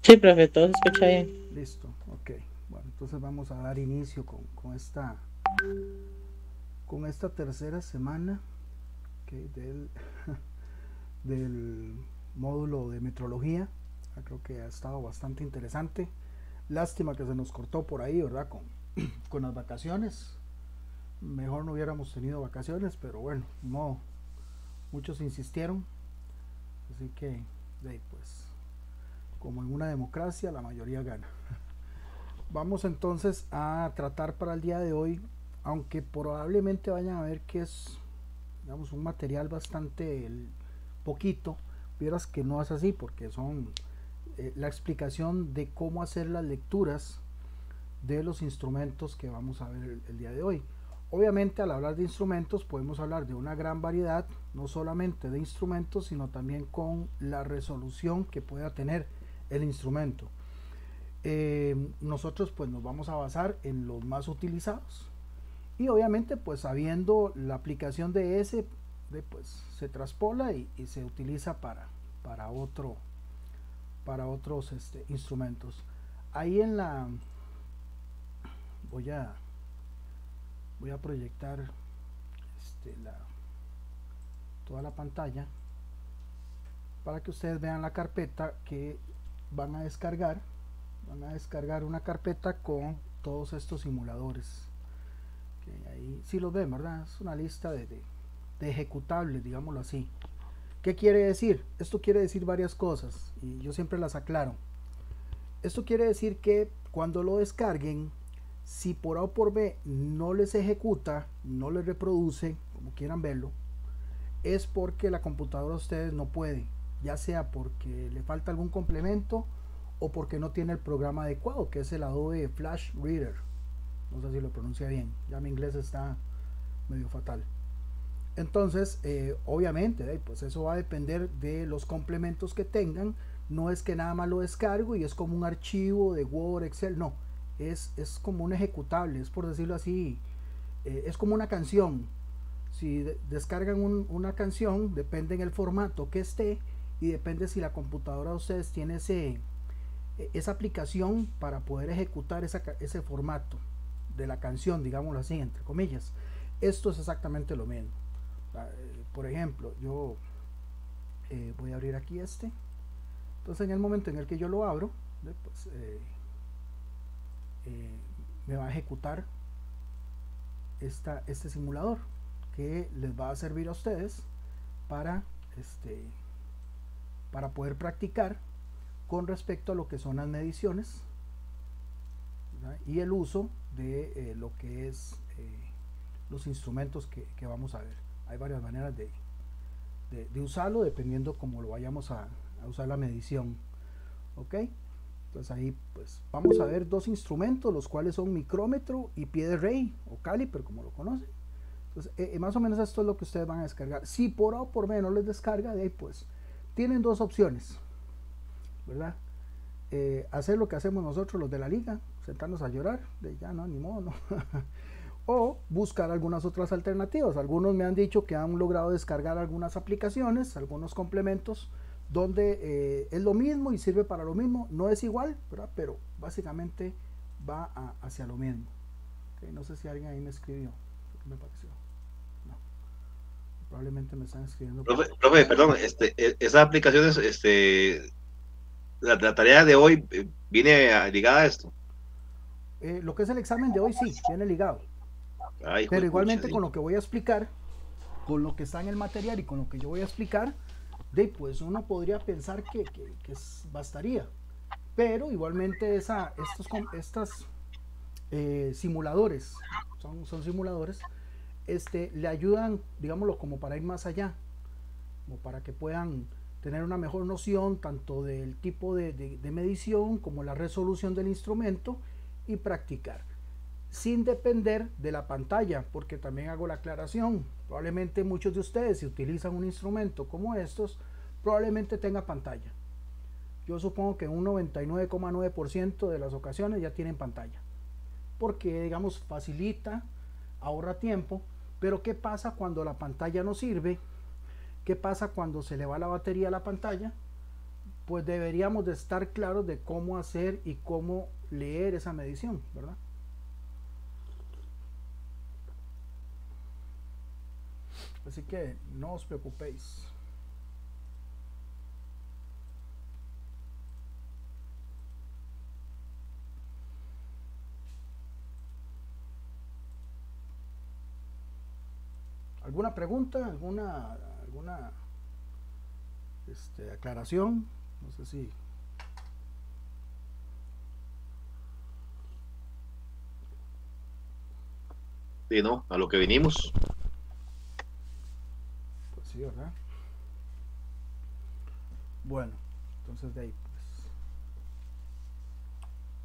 Sí, profe, todo se escucha bien. Listo, ok. Bueno, entonces vamos a dar inicio con esta tercera semana, okay, del módulo de metrología. Creo que ha estado bastante interesante. Lástima que se nos cortó por ahí, ¿verdad? Con las vacaciones. Mejor no hubiéramos tenido vacaciones, pero bueno, no. Muchos insistieron, así que, pues, como en una democracia, la mayoría gana. Vamos entonces a tratar para el día de hoy, aunque probablemente vayan a ver que es, digamos, un material bastante poquito, vieras que no es así, porque son la explicación de cómo hacer las lecturas de los instrumentos que vamos a ver el día de hoy. Obviamente, al hablar de instrumentos podemos hablar de una gran variedad, no solamente de instrumentos, sino también con la resolución que pueda tener el instrumento. Nosotros pues nos vamos a basar en los más utilizados y obviamente pues sabiendo la aplicación de ese, pues se traspola y se utiliza para otro para otros instrumentos. Ahí en la voy a voy a proyectar este, la, toda la pantalla para que ustedes vean la carpeta que van a descargar. Van a descargar una carpeta con todos estos simuladores. Que ahí sí los ven, ¿verdad? Es una lista de ejecutables, digámoslo así. ¿Qué quiere decir? Esto quiere decir varias cosas y yo siempre las aclaro. Esto quiere decir que cuando lo descarguen, si por A o por B no les ejecuta, no les reproduce, como quieran verlo, es porque la computadora de ustedes no puede, ya sea porque le falta algún complemento o porque no tiene el programa adecuado, que es el Adobe Flash Reader. No sé si lo pronuncia bien, ya mi inglés está medio fatal. Entonces, obviamente, pues eso va a depender de los complementos que tengan. No es que nada más lo descargo y es como un archivo de Word, Excel, no. Es como un ejecutable, es por decirlo así, es como una canción. Si descargan una canción, depende en el formato que esté y depende si la computadora de ustedes tiene esa aplicación para poder ejecutar ese formato de la canción, digámoslo así, entre comillas. Esto es exactamente lo mismo. Por ejemplo, yo voy a abrir aquí este. Entonces, en el momento en el que yo lo abro, pues, eh, me va a ejecutar este simulador que les va a servir a ustedes para, este, para poder practicar con respecto a lo que son las mediciones, ¿verdad? Y el uso de lo que es los instrumentos que vamos a ver. Hay varias maneras de usarlo dependiendo cómo lo vayamos a usar la medición. ¿Ok? Entonces ahí pues vamos a ver dos instrumentos, los cuales son micrómetro y pie de rey o caliper, como lo conocen. Entonces más o menos esto es lo que ustedes van a descargar. Si por A o por B no les descarga, de ahí pues tienen dos opciones, ¿verdad? Hacer lo que hacemos nosotros los de la liga, sentarnos a llorar, de ya no, ni modo, no. O buscar algunas otras alternativas. Algunos me han dicho que han logrado descargar algunas aplicaciones, algunos complementos, donde es lo mismo y sirve para lo mismo. No es igual, ¿verdad? Pero básicamente va hacia lo mismo. Okay, no sé si alguien ahí me escribió. ¿Qué me pareció? No, probablemente me están escribiendo por... Profe, perdón, esas aplicaciones, la tarea de hoy viene ligada a esto. Lo que es el examen de hoy sí, viene ligado. Ay, hijo Pero de pucha, igualmente sí. con lo que voy a explicar, con lo que está en el material y con lo que yo voy a explicar, de pues uno podría pensar que bastaría. Pero igualmente estas simuladores, son simuladores, le ayudan, digámoslo, como para ir más allá, como para que puedan tener una mejor noción tanto del tipo de medición como la resolución del instrumento y practicar sin depender de la pantalla, porque también hago la aclaración, probablemente muchos de ustedes si utilizan un instrumento como estos, probablemente tenga pantalla. Yo supongo que un 99,9% de las ocasiones ya tienen pantalla, porque digamos facilita, ahorra tiempo, pero ¿qué pasa cuando la pantalla no sirve? ¿Qué pasa cuando se le va la batería a la pantalla? pues deberíamos de estar claros de cómo hacer y cómo leer esa medición, ¿verdad? Así que no os preocupéis. ¿Alguna pregunta? ¿Alguna aclaración? No sé si... Sí, no, a lo que vinimos. Pues sí, ¿verdad? Bueno, entonces de ahí, pues,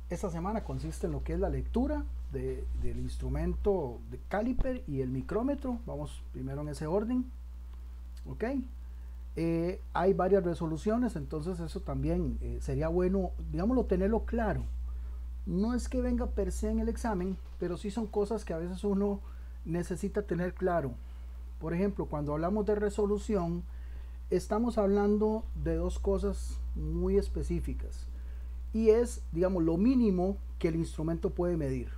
esta semana consiste en lo que es la lectura del instrumento de caliper y el micrómetro. Vamos primero en ese orden. Ok. Hay varias resoluciones, entonces eso también sería bueno, digámoslo, tenerlo claro. No es que venga per se en el examen, pero sí son cosas que a veces uno necesita tener claro. Por ejemplo, cuando hablamos de resolución, estamos hablando de dos cosas muy específicas. Y es, digamos, lo mínimo que el instrumento puede medir.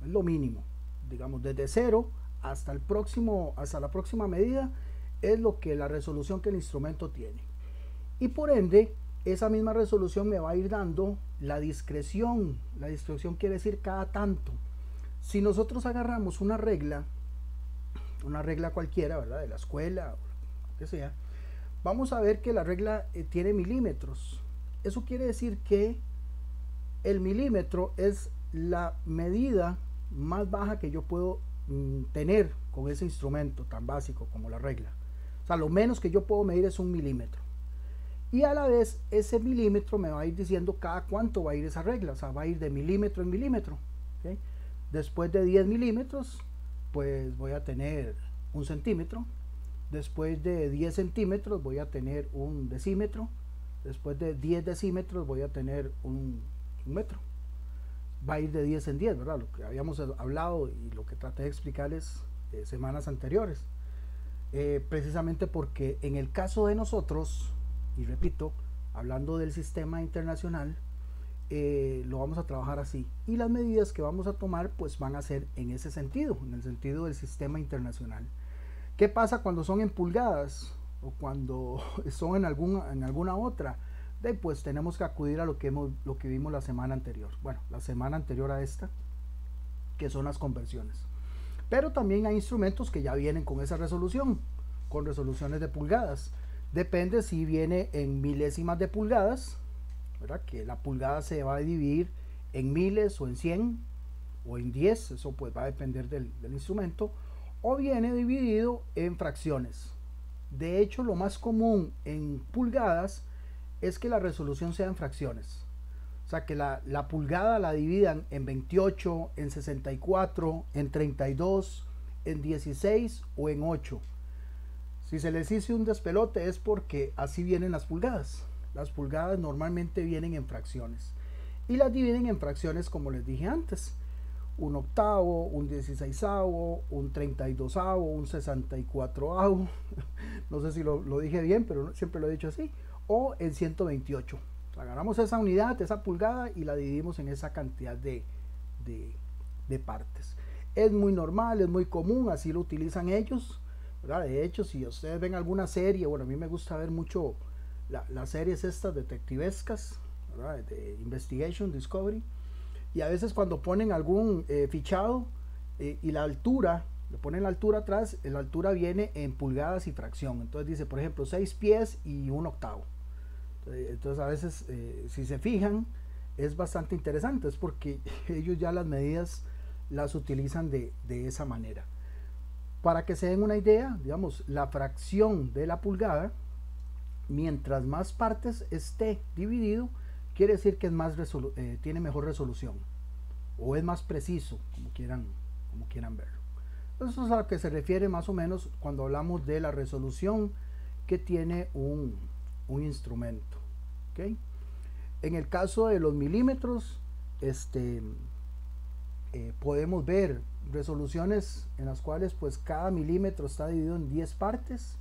Es lo mínimo. Digamos, desde cero hasta la próxima medida es lo que la resolución que el instrumento tiene. Y por ende, esa misma resolución me va a ir dando la discreción. La discreción quiere decir cada tanto. Si nosotros agarramos una regla cualquiera, ¿verdad? De la escuela o lo que sea, vamos a ver que la regla tiene milímetros. Eso quiere decir que el milímetro es la medida más baja que yo puedo tener con ese instrumento tan básico como la regla. O sea, lo menos que yo puedo medir es 1 milímetro. Y a la vez ese milímetro me va a ir diciendo cada cuánto va a ir esa regla. O sea, va a ir de milímetro en milímetro. ¿Okay? Después de 10 milímetros, pues voy a tener 1 centímetro. Después de 10 centímetros voy a tener 1 decímetro. Después de 10 decímetros voy a tener 1 metro. Va a ir de 10 en 10, ¿verdad? Lo que habíamos hablado y lo que traté de explicarles semanas anteriores. Precisamente porque en el caso de nosotros, y repito, hablando del sistema internacional, lo vamos a trabajar así. Y las medidas que vamos a tomar pues van a ser en ese sentido, en el sentido del sistema internacional. ¿Qué pasa cuando son en pulgadas o cuando son en alguna otra? Pues tenemos que acudir a lo que vimos la semana anterior. Bueno, la semana anterior a esta, que son las conversiones. Pero también hay instrumentos que ya vienen con esa resolución, con resoluciones de pulgadas. Depende si viene en milésimas de pulgadas, ¿verdad? Que la pulgada se va a dividir en miles o en 100 o en 10, eso pues va a depender del instrumento, o viene dividido en fracciones. De hecho, lo más común en pulgadas es que la resolución sea en fracciones. O sea, que la pulgada la dividan en 28, en 64, en 32, en 16 o en 8. Si se les hizo un despelote es porque así vienen las pulgadas. Las pulgadas normalmente vienen en fracciones. Y las dividen en fracciones como les dije antes. 1 octavo, un 16avo, un 32avo, un 64avo. No sé si lo dije bien, pero siempre lo he dicho así. O en 128. Agarramos esa unidad, esa pulgada y la dividimos en esa cantidad de partes. Es muy normal, es muy común, así lo utilizan ellos, ¿verdad? De hecho, si ustedes ven alguna serie, bueno, a mí me gusta ver mucho las series estas detectivescas, ¿verdad? De Investigation, Discovery, y a veces cuando ponen algún fichado y la altura, le ponen la altura atrás, la altura viene en pulgadas y fracción. Entonces dice, por ejemplo, 6 pies y 1 octavo. Entonces a veces, si se fijan, es bastante interesante, es porque ellos ya las medidas las utilizan de esa manera. Para que se den una idea, digamos, la fracción de la pulgada, mientras más partes esté dividido, quiere decir que es tiene mejor resolución o es más preciso, como quieran verlo. Eso es a lo que se refiere más o menos cuando hablamos de la resolución que tiene un instrumento. ¿Okay? En el caso de los milímetros, podemos ver resoluciones en las cuales pues cada milímetro está dividido en 10 partes.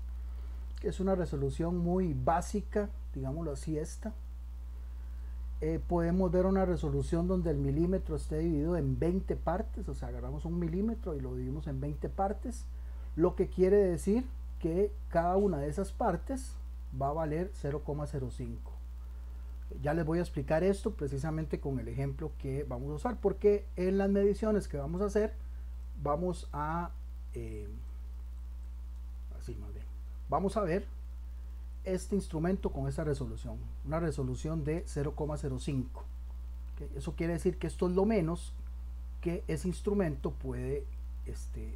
que es una resolución muy básica, digámoslo así. Podemos ver una resolución donde el milímetro esté dividido en 20 partes, o sea, agarramos un milímetro y lo dividimos en 20 partes, lo que quiere decir que cada una de esas partes va a valer 0,05. Ya les voy a explicar esto precisamente con el ejemplo que vamos a usar, porque en las mediciones que vamos a hacer vamos a vamos a ver este instrumento con esta resolución, una resolución de 0,05. ¿Okay? Eso quiere decir que esto es lo menos que ese instrumento puede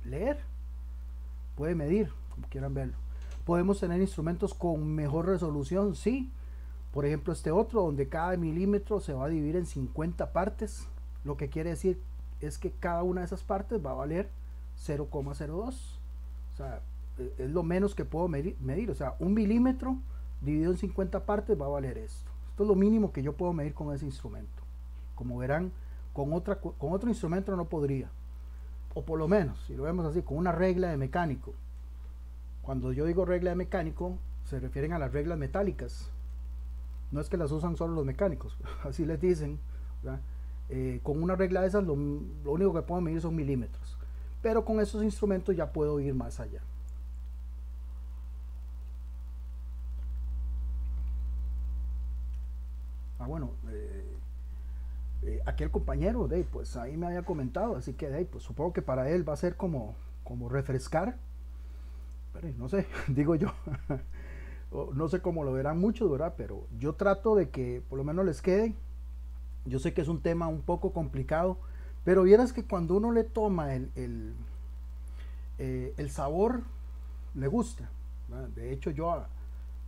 leer, puede medir, como quieran verlo. Podemos tener instrumentos con mejor resolución, sí. Por ejemplo, este otro, donde cada milímetro se va a dividir en 50 partes, lo que quiere decir es que cada una de esas partes va a valer 0,02. O sea, es lo menos que puedo medir. O sea, un milímetro dividido en 50 partes va a valer esto. Esto es lo mínimo que yo puedo medir con ese instrumento. Como verán, con otro instrumento no podría. O por lo menos, si lo vemos así, con una regla de mecánico. Cuando yo digo regla de mecánico, se refieren a las reglas metálicas. No es que las usan solo los mecánicos, así les dicen. Con una regla de esas lo único que puedo medir son milímetros. Pero con esos instrumentos ya puedo ir más allá. Bueno, aquel compañero, pues ahí me había comentado, así que pues supongo que para él va a ser como refrescar. Pero no sé, digo yo. No sé cómo lo verán muchos, ¿verdad? Pero yo trato de que por lo menos les quede. Yo sé que es un tema un poco complicado, pero vieras que cuando uno le toma el sabor, le gusta, ¿verdad? De hecho, yo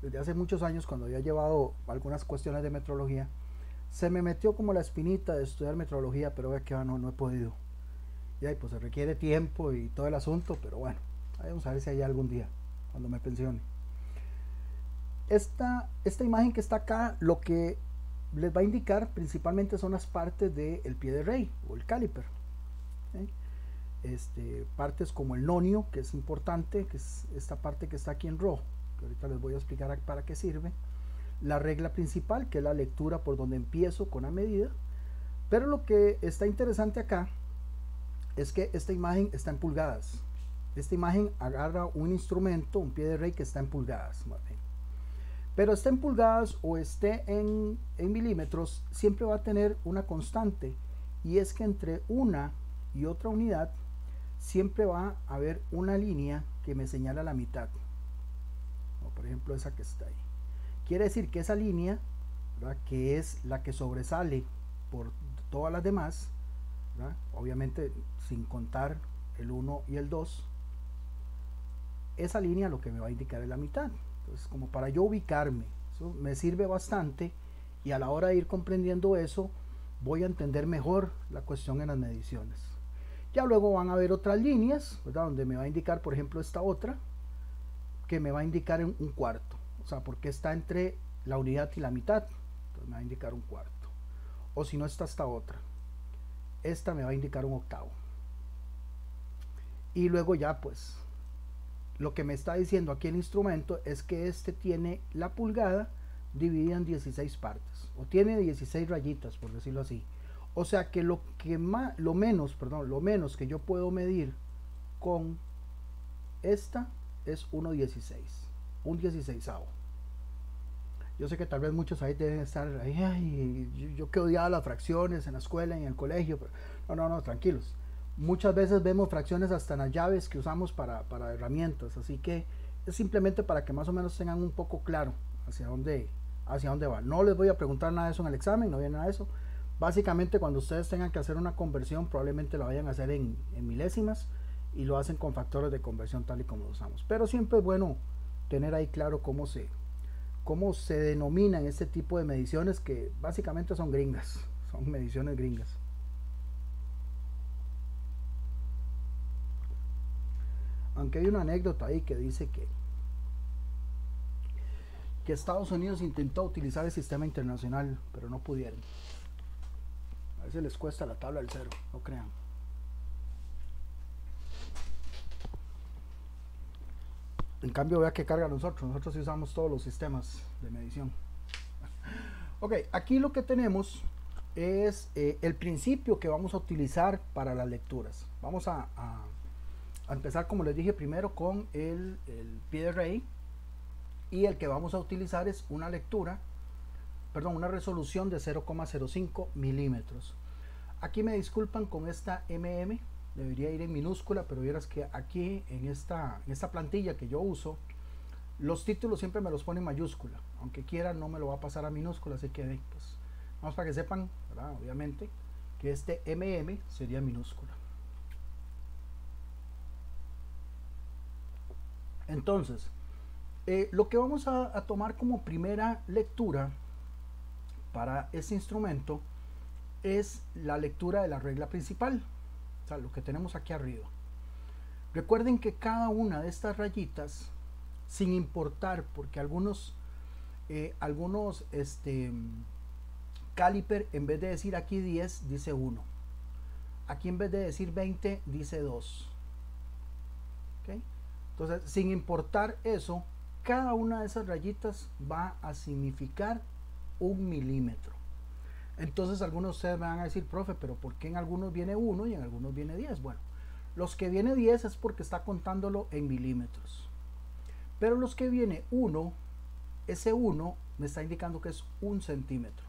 desde hace muchos años, cuando había llevado algunas cuestiones de metrología, se me metió como la espinita de estudiar metrología, pero es que no he podido. Y ahí pues se requiere tiempo y todo el asunto, pero bueno, vamos a ver si hay algún día, cuando me pensione. Esta imagen que está acá, lo que les va a indicar principalmente son las partes del pie de rey o el caliper. Partes como el nonio, que es importante, que es esta parte que está aquí en rojo, que ahorita les voy a explicar para qué sirve. La regla principal, que es la lectura por donde empiezo con la medida. Pero lo que está interesante acá es que esta imagen está en pulgadas. Esta imagen agarra un instrumento, un pie de rey que está en pulgadas. Pero esté en pulgadas o esté en milímetros, siempre va a tener una constante, y es que entre una y otra unidad siempre va a haber una línea que me señala la mitad. Por ejemplo, esa que está ahí. Quiere decir que esa línea, ¿verdad?, que es la que sobresale por todas las demás, ¿verdad?, obviamente sin contar el 1 y el 2, esa línea lo que me va a indicar es la mitad. Entonces, como para yo ubicarme, eso me sirve bastante, y a la hora de ir comprendiendo eso, voy a entender mejor la cuestión en las mediciones. Ya luego van a haber otras líneas, ¿verdad?, donde me va a indicar, por ejemplo, esta otra, que me va a indicar en un cuarto, o sea, porque está entre la unidad y la mitad, entonces me va a indicar un cuarto. O si no, está esta otra, esta me va a indicar un octavo. Y luego ya pues lo que me está diciendo aquí el instrumento es que tiene la pulgada dividida en 16 partes, o tiene 16 rayitas, por decirlo así. O sea que lo menos que yo puedo medir con esta es 1/16, un 16avo. Yo sé que tal vez muchos ahí deben estar ahí, yo que odiaba las fracciones en la escuela y en el colegio, pero no, tranquilos. Muchas veces vemos fracciones hasta en las llaves que usamos para herramientas, así que es simplemente para que más o menos tengan un poco claro hacia dónde va. No les voy a preguntar nada de eso en el examen, no viene nada de eso. Básicamente, cuando ustedes tengan que hacer una conversión, probablemente la vayan a hacer en milésimas, y lo hacen con factores de conversión tal y como lo usamos. Pero siempre es bueno tener ahí claro cómo se denominan este tipo de mediciones, que básicamente son gringas, son mediciones gringas. Aunque hay una anécdota ahí que dice que Estados Unidos intentó utilizar el sistema internacional, pero no pudieron. A veces les cuesta la tabla del cero, no crean. En cambio, vea que carga nosotros sí usamos todos los sistemas de medición. Ok, aquí lo que tenemos es el principio que vamos a utilizar para las lecturas. Vamos a empezar, como les dije, primero con el pie de rey, y el que vamos a utilizar es una una resolución de 0,05 milímetros. Aquí me disculpan con esta debería ir en minúscula, pero vieras que aquí en esta plantilla que yo uso, los títulos siempre me los pone en mayúscula, aunque quiera no me lo va a pasar a minúscula, así que pues vamos para que sepan, ¿verdad? Obviamente que este sería minúscula. Entonces, lo que vamos a tomar como primera lectura para este instrumento es la lectura de la regla principal, o sea, lo que tenemos aquí arriba. Recuerden que cada una de estas rayitas, sin importar, porque algunos caliper, en vez de decir aquí 10, dice 1. Aquí en vez de decir 20, dice 2. ¿Okay? Entonces, sin importar eso, cada una de esas rayitas va a significar 1 milímetro. Entonces, algunos de ustedes me van a decir, profe, pero ¿por qué en algunos viene 1 y en algunos viene 10? Bueno, los que viene 10 es porque está contándolo en milímetros. Pero los que viene 1, ese 1 me está indicando que es 1 centímetro.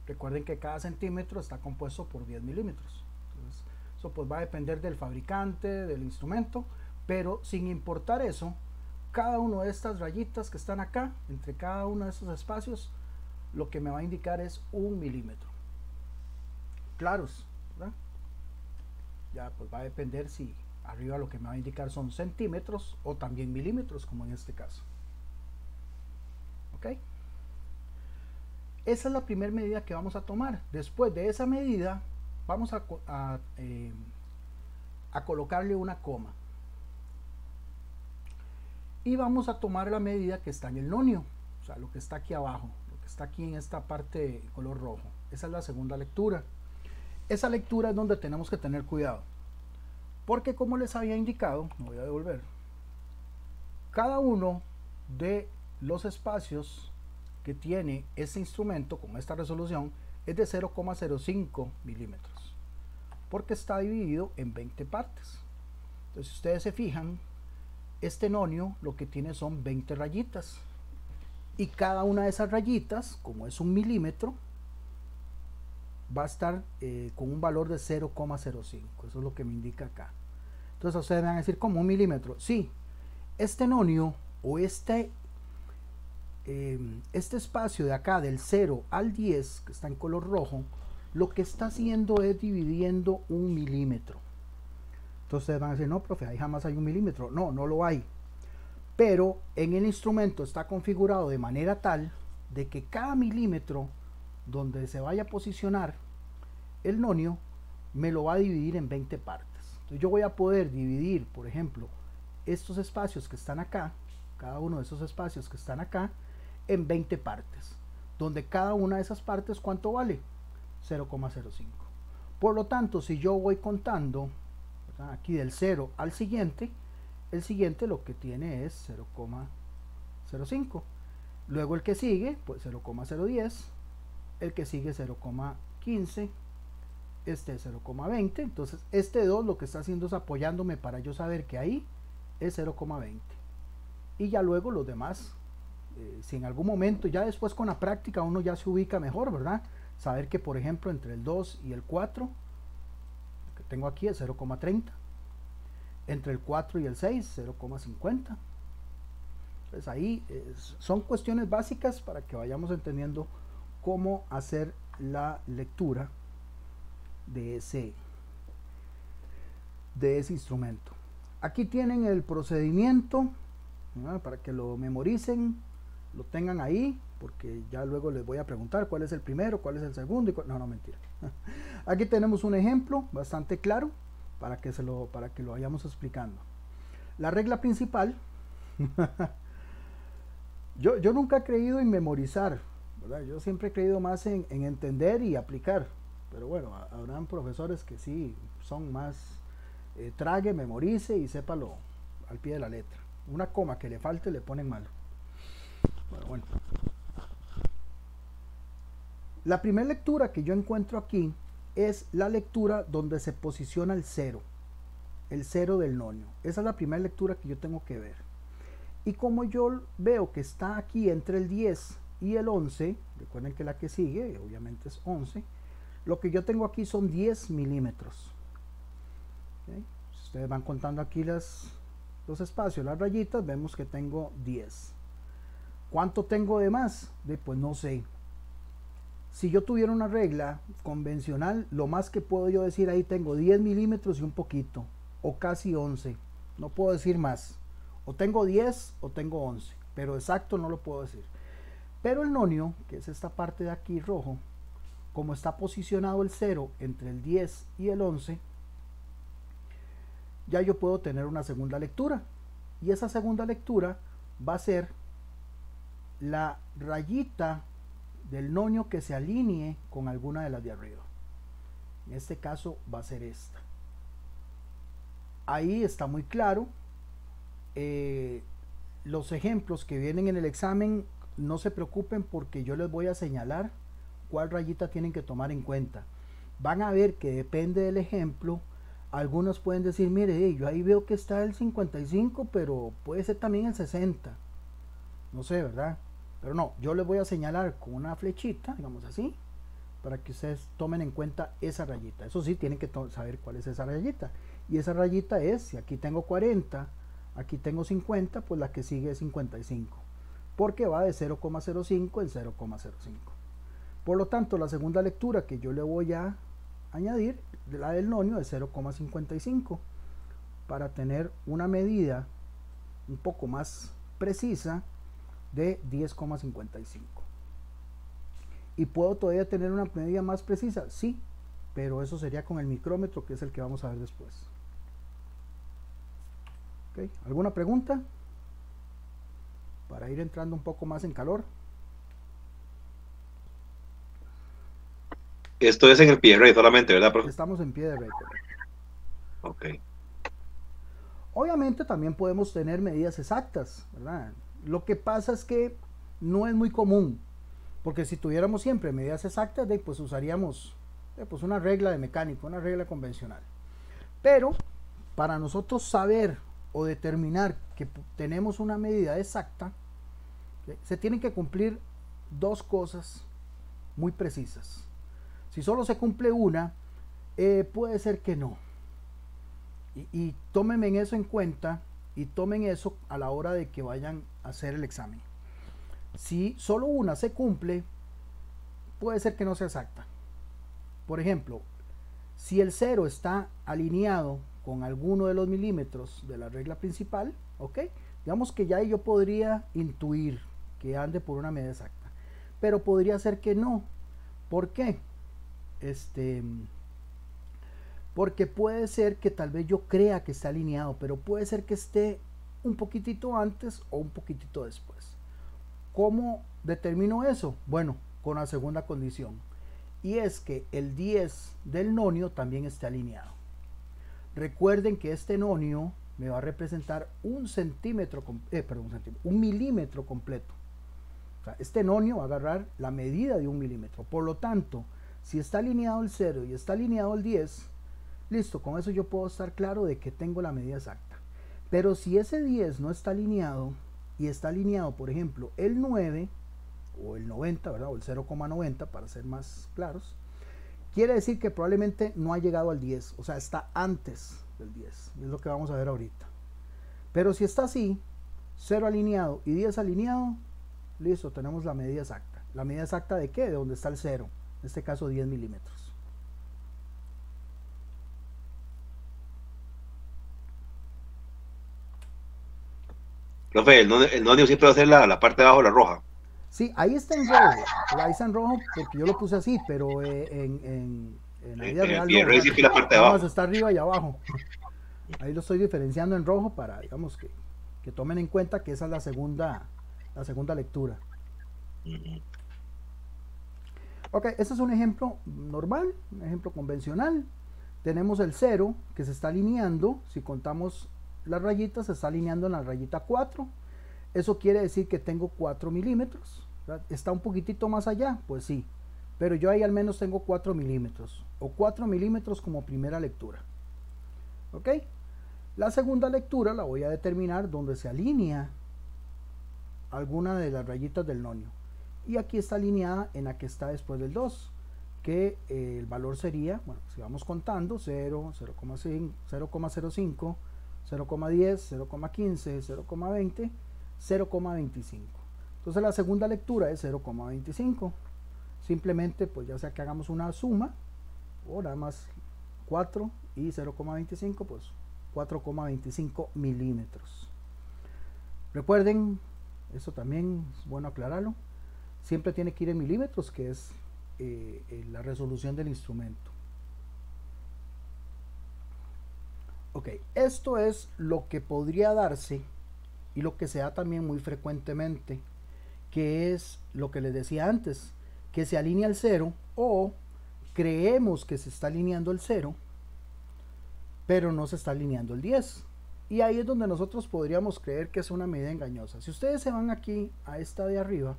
Recuerden que cada centímetro está compuesto por 10 milímetros. Entonces, eso pues va a depender del fabricante, del instrumento, pero sin importar eso, cada una de estas rayitas que están acá, entre cada uno de estos espacios, lo que me va a indicar es 1 milímetro. Claros, ¿verdad? Ya pues va a depender si arriba lo que me va a indicar son centímetros o también milímetros, como en este caso. ¿Ok? Esa es la primera medida que vamos a tomar. Después de esa medida, vamos a colocarle una coma. Y vamos a tomar la medida que está en el nonio, o sea, lo que está aquí abajo, lo que está aquí en esta parte color rojo. Esa es la segunda lectura. Esa lectura es donde tenemos que tener cuidado, porque como les había indicado, me voy a devolver, cada uno de los espacios que tiene este instrumento con esta resolución es de 0,05 milímetros, porque está dividido en 20 partes. Entonces, si ustedes se fijan, este nonio lo que tiene son 20 rayitas, y cada una de esas rayitas, como es 1 milímetro, va a estar con un valor de 0,05. Eso es lo que me indica acá. Entonces ustedes van a decir, ¿cómo 1 milímetro? Sí, este nonio o este espacio de acá del 0 al 10, que está en color rojo, lo que está haciendo es dividiendo 1 milímetro. Entonces ustedes van a decir, no, profe, ahí jamás hay 1 milímetro. No, no lo hay. Pero en el instrumento está configurado de manera tal de que cada milímetro donde se vaya a posicionar el nonio me lo va a dividir en 20 partes. Entonces yo voy a poder dividir, por ejemplo, estos espacios que están acá, cada uno de esos espacios que están acá, en 20 partes, donde cada una de esas partes, ¿cuánto vale? 0,05. Por lo tanto, si yo voy contando, ¿verdad?, aquí del 0 al siguiente, el siguiente lo que tiene es 0,05. Luego el que sigue, pues 0,010. El que sigue 0,15. Este es 0,20. Entonces este 2 lo que está haciendo es apoyándome para yo saber que ahí es 0,20. Y ya luego los demás, si en algún momento, ya después con la práctica uno ya se ubica mejor, ¿verdad? Saber que, por ejemplo, entre el 2 y el 4, lo que tengo aquí es 0,30. Entre el 4 y el 6, 0,50. Entonces ahí son cuestiones básicas para que vayamos entendiendo cómo hacer la lectura de ese instrumento. Aquí tienen el procedimiento, ¿verdad?, para que lo memoricen, lo tengan ahí, porque ya luego les voy a preguntar cuál es el primero, cuál es el segundo y no, mentira. Aquí tenemos un ejemplo bastante claro para que lo vayamos explicando. La regla principal, yo nunca he creído en memorizar, ¿verdad? Yo siempre he creído más en entender y aplicar, pero bueno, habrán profesores que sí son más trague, memorice y sépalo al pie de la letra. Una coma que le falte le ponen malo. Bueno. La primera lectura que yo encuentro aquí es la lectura donde se posiciona el cero del nonio. Esa es la primera lectura que yo tengo que ver. Y como yo veo que está aquí entre el 10 y el 11, recuerden que la que sigue obviamente es 11, lo que yo tengo aquí son 10 milímetros. ¿Okay? Si ustedes van contando aquí los espacios, las rayitas, vemos que tengo 10. ¿Cuánto tengo de más? Pues no sé. Si yo tuviera una regla convencional, lo más que puedo yo decir ahí tengo 10 milímetros y un poquito, o casi 11. No puedo decir más. O tengo 10 o tengo 11, pero exacto no lo puedo decir. Pero el nonio, que es esta parte de aquí rojo, como está posicionado el 0 entre el 10 y el 11, ya yo puedo tener una segunda lectura. Y esa segunda lectura va a ser la rayita del nonio que se alinee con alguna de las de arriba. En este caso va a ser esta. Ahí está muy claro. Los ejemplos que vienen en el examen, no se preocupen porque yo les voy a señalar cuál rayita tienen que tomar en cuenta. Van a ver que depende del ejemplo. Algunos pueden decir, mire, yo ahí veo que está el 55, pero puede ser también el 60. No sé, ¿verdad? Pero no, yo les voy a señalar con una flechita, digamos así, para que ustedes tomen en cuenta esa rayita. Eso sí, tienen que saber cuál es esa rayita. Y esa rayita es, si aquí tengo 40, aquí tengo 50, pues la que sigue es 55. Porque va de 0,05 en 0,05. Por lo tanto, la segunda lectura que yo le voy a añadir, la del nonio, es 0,55. Para tener una medida un poco más precisa de 10,55. ¿Y puedo todavía tener una medida más precisa? Sí, pero eso sería con el micrómetro, que es el que vamos a ver después. ¿Okay? ¿Alguna pregunta? Para ir entrando un poco más en calor. Esto es en el pie de rey solamente, ¿verdad, profe? Estamos en pie de rey, correcto. Ok. Obviamente también podemos tener medidas exactas, ¿verdad? Lo que pasa es que no es muy común, porque si tuviéramos siempre medidas exactas, pues usaríamos pues una regla de mecánica, una regla convencional. Pero para nosotros saber o determinar que tenemos una medida exacta, se tienen que cumplir dos cosas muy precisas. Si solo se cumple una, puede ser que no. Y tómenme en eso en cuenta y tomen eso a la hora de que vayan a hacer el examen. Si solo una se cumple, puede ser que no sea exacta. Por ejemplo, si el 0 está alineado con alguno de los milímetros de la regla principal, ¿ok? Digamos que ya yo podría intuir que ande por una medida exacta. Pero podría ser que no. ¿Por qué? Porque puede ser que tal vez yo crea que está alineado, pero puede ser que esté un poquitito antes o un poquitito después. ¿Cómo determino eso? Bueno, con la segunda condición, y es que el 10 del nonio también esté alineado. Recuerden que este nonio me va a representar un milímetro completo. O sea, este nonio va a agarrar la medida de 1 milímetro. Por lo tanto, si está alineado el 0 y está alineado el 10, listo, con eso yo puedo estar claro de que tengo la medida exacta. Pero si ese 10 no está alineado y está alineado, por ejemplo, el 9 o el 90, ¿verdad? O el 0,90 para ser más claros, quiere decir que probablemente no ha llegado al 10, o sea, está antes del 10, y es lo que vamos a ver ahorita. Pero si está así, 0 alineado y 10 alineado, listo, tenemos la medida exacta. ¿La medida exacta de qué? De donde está el 0, en este caso 10 milímetros. Profe, el nonio siempre va a ser la parte de abajo, la roja. Sí, ahí está en rojo. Ahí está en rojo porque yo lo puse así, pero en la vida real no. no. Sí, la parte de abajo. Más está arriba y abajo. Ahí lo estoy diferenciando en rojo para, digamos, que tomen en cuenta que esa es la segunda lectura. Ok, este es un ejemplo normal, un ejemplo convencional. Tenemos el 0 que se está alineando. Si contamos la rayita se está alineando en la rayita 4. Eso quiere decir que tengo 4 milímetros. ¿Está un poquitito más allá? Pues sí. Pero yo ahí al menos tengo 4 milímetros. O 4 milímetros como primera lectura. ¿Ok? La segunda lectura la voy a determinar donde se alinea alguna de las rayitas del nonio. Y aquí está alineada en la que está después del 2. Que el valor sería, bueno, si vamos contando, 0, 0,5, 0,05, 0,10, 0,15, 0,20, 0,25. Entonces la segunda lectura es 0,25. Simplemente, pues ya sea que hagamos una suma, o nada más 4 y 0,25, pues 4,25 milímetros. Recuerden, eso también es bueno aclararlo, siempre tiene que ir en milímetros, que es la resolución del instrumento. Ok, esto es lo que podría darse y lo que se da también muy frecuentemente, que es lo que les decía antes, que se alinea el 0 o creemos que se está alineando el 0, pero no se está alineando el 10. Y ahí es donde nosotros podríamos creer que es una medida engañosa. Si ustedes se van aquí a esta de arriba,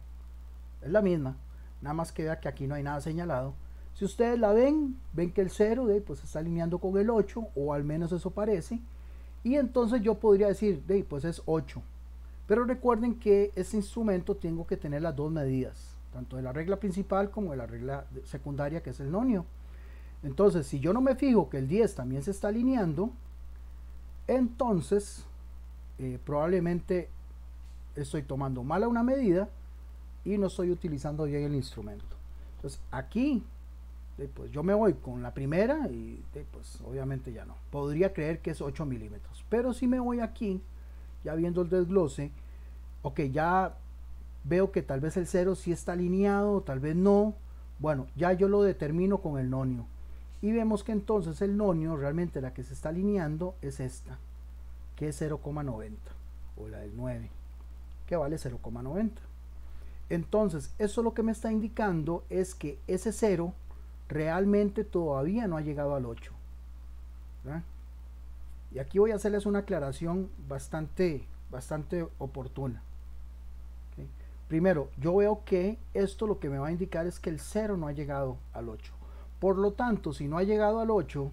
es la misma, nada más que vea que aquí no hay nada señalado. Si ustedes la ven, ven que el 0 pues se está alineando con el 8, o al menos eso parece, y entonces yo podría decir, pues es 8. Pero recuerden que este instrumento tengo que tener las dos medidas, tanto de la regla principal como de la regla secundaria, que es el nonio. Entonces, si yo no me fijo que el 10 también se está alineando, entonces probablemente estoy tomando mala una medida y no estoy utilizando bien el instrumento. Entonces aquí pues yo me voy con la primera y pues obviamente ya no. Podría creer que es 8 milímetros, pero si me voy aquí, ya viendo el desglose, ok, ya veo que tal vez el 0 sí está alineado, tal vez no. Bueno, ya yo lo determino con el nonio. Y vemos que entonces el nonio, realmente la que se está alineando es esta, que es 0,90, o la del 9, que vale 0,90. Entonces, eso lo que me está indicando es que ese 0 realmente todavía no ha llegado al 8. ¿verdad? Y aquí voy a hacerles una aclaración bastante oportuna. ¿Okay? Primero, yo veo que esto lo que me va a indicar es que el 0 no ha llegado al 8. Por lo tanto, si no ha llegado al 8,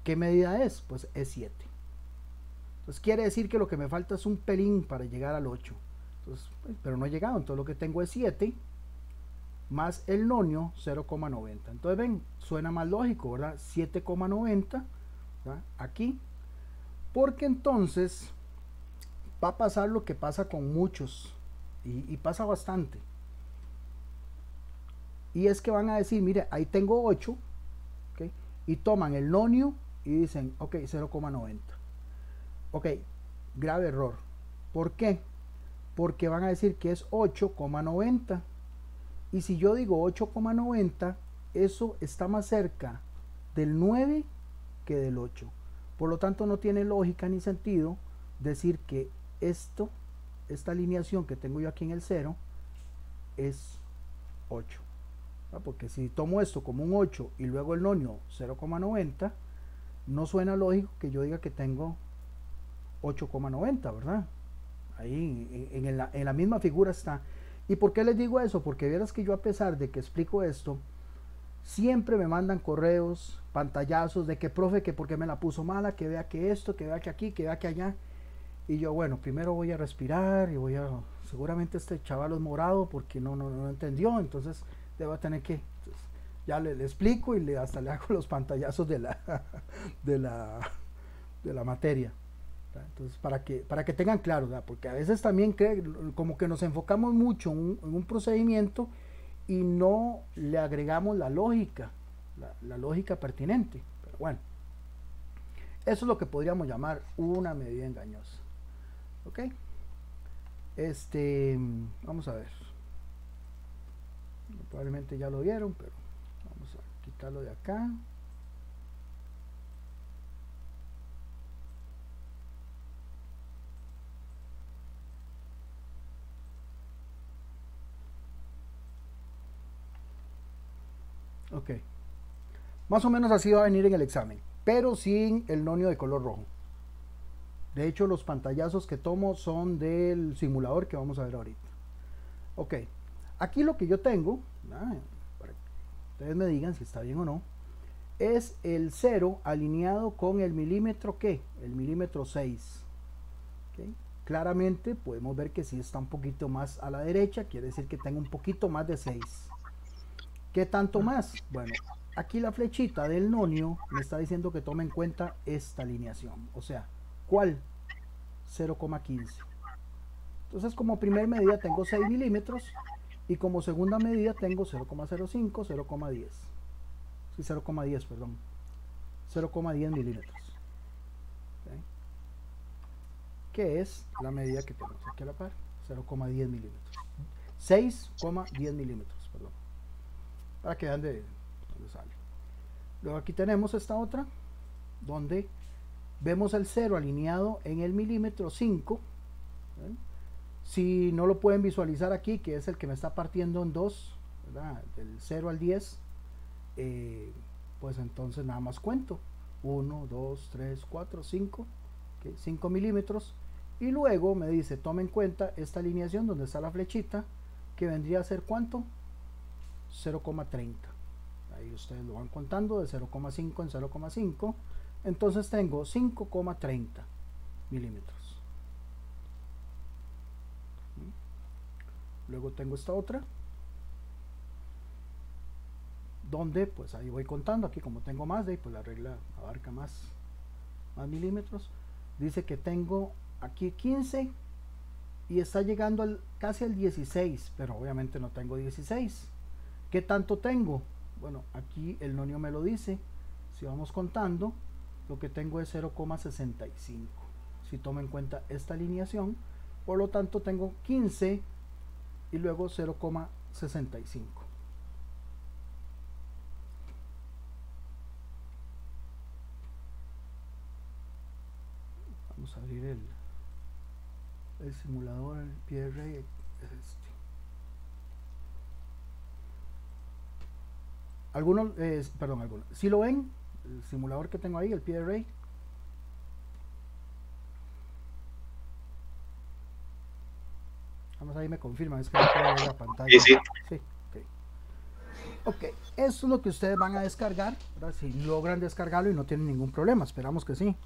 ¿qué medida es? Pues es 7. Entonces quiere decir que lo que me falta es un pelín para llegar al 8. Entonces, pero no he llegado, entonces lo que tengo es 7 más el nonio 0,90. Entonces ven, suena más lógico, ¿verdad? 7,90 aquí, porque entonces va a pasar lo que pasa con muchos, y pasa bastante. Y es que van a decir, mire, ahí tengo 8, ¿okay? Y toman el nonio y dicen, ok, 0,90. Ok, grave error. ¿Por qué? Porque van a decir que es 8,90. Y si yo digo 8,90, eso está más cerca del 9 que del 8. Por lo tanto, no tiene lógica ni sentido decir que esta alineación que tengo yo aquí en el 0 es 8. Porque si tomo esto como un 8 y luego el nonio 0,90, no suena lógico que yo diga que tengo 8,90, ¿verdad? Ahí en la misma figura está. ¿Y por qué les digo eso? Porque vieras que yo, a pesar de que explico esto, siempre me mandan correos, pantallazos de que profe, que porque me la puso mala, que vea que esto, que vea que aquí, que vea que allá. Y yo, bueno, primero voy a respirar y seguramente este chaval es morado porque no entendió, entonces debo tener que, entonces, ya le explico y hasta le hago los pantallazos de la materia. Entonces, para que tengan claro, ¿verdad? Porque a veces también como que nos enfocamos mucho en un procedimiento y no le agregamos la lógica, la lógica pertinente. Pero bueno, eso es lo que podríamos llamar una medida engañosa. ¿Ok? Vamos a ver. Probablemente ya lo vieron, pero vamos a quitarlo de acá. Ok, más o menos así va a venir en el examen, pero sin el nonio de color rojo. De hecho, los pantallazos que tomo son del simulador que vamos a ver ahorita. Ok, aquí lo que yo tengo, para que ustedes me digan si está bien o no, es el 0 alineado con el milímetro, ¿qué? El milímetro 6. ¿Okay? Claramente podemos ver que si está un poquito más a la derecha, quiere decir que tengo un poquito más de 6. ¿Qué tanto más? Bueno, aquí la flechita del nonio me está diciendo que tome en cuenta esta alineación. O sea, ¿cuál? 0,15. Entonces, como primer medida tengo 6 milímetros y como segunda medida tengo 0,05, 0,10. Sí, 0,10, perdón. 0,10 milímetros. ¿Okay? Que es la medida que tenemos aquí a la par. 0,10 milímetros. 6,10 milímetros, perdón. Para que vean de dónde sale. Luego aquí tenemos esta otra, donde vemos el 0 alineado en el milímetro 5. ¿eh? Si no lo pueden visualizar aquí, que es el que me está partiendo en 2, ¿verdad? Del 0 al 10, pues entonces nada más cuento. 1, 2, 3, 4, 5, 5 milímetros. Y luego me dice, tome en cuenta esta alineación donde está la flechita, que vendría a ser ¿cuánto? 0,30. Ahí ustedes lo van contando de 0,5 en 0,5. Entonces tengo 5,30 milímetros. Luego tengo esta otra, donde pues ahí voy contando. Aquí como tengo más, pues la regla abarca más milímetros. Dice que tengo aquí 15 y está llegando casi al 16, pero obviamente no tengo 16. ¿Qué tanto tengo? Bueno, aquí el nonio me lo dice. Si vamos contando, lo que tengo es 0,65. Si tomo en cuenta esta alineación, por lo tanto tengo 15 y luego 0,65. Vamos a abrir el simulador, el PRA es este. Algunos, perdón, algunos. Si lo ven, el simulador que tengo ahí, el PRA. Vamos ahí, me confirman, es que no puedo ver la pantalla. Sí, sí. Sí, ok, eso es lo que ustedes van a descargar, ¿verdad? Si logran descargarlo y no tienen ningún problema, esperamos que sí.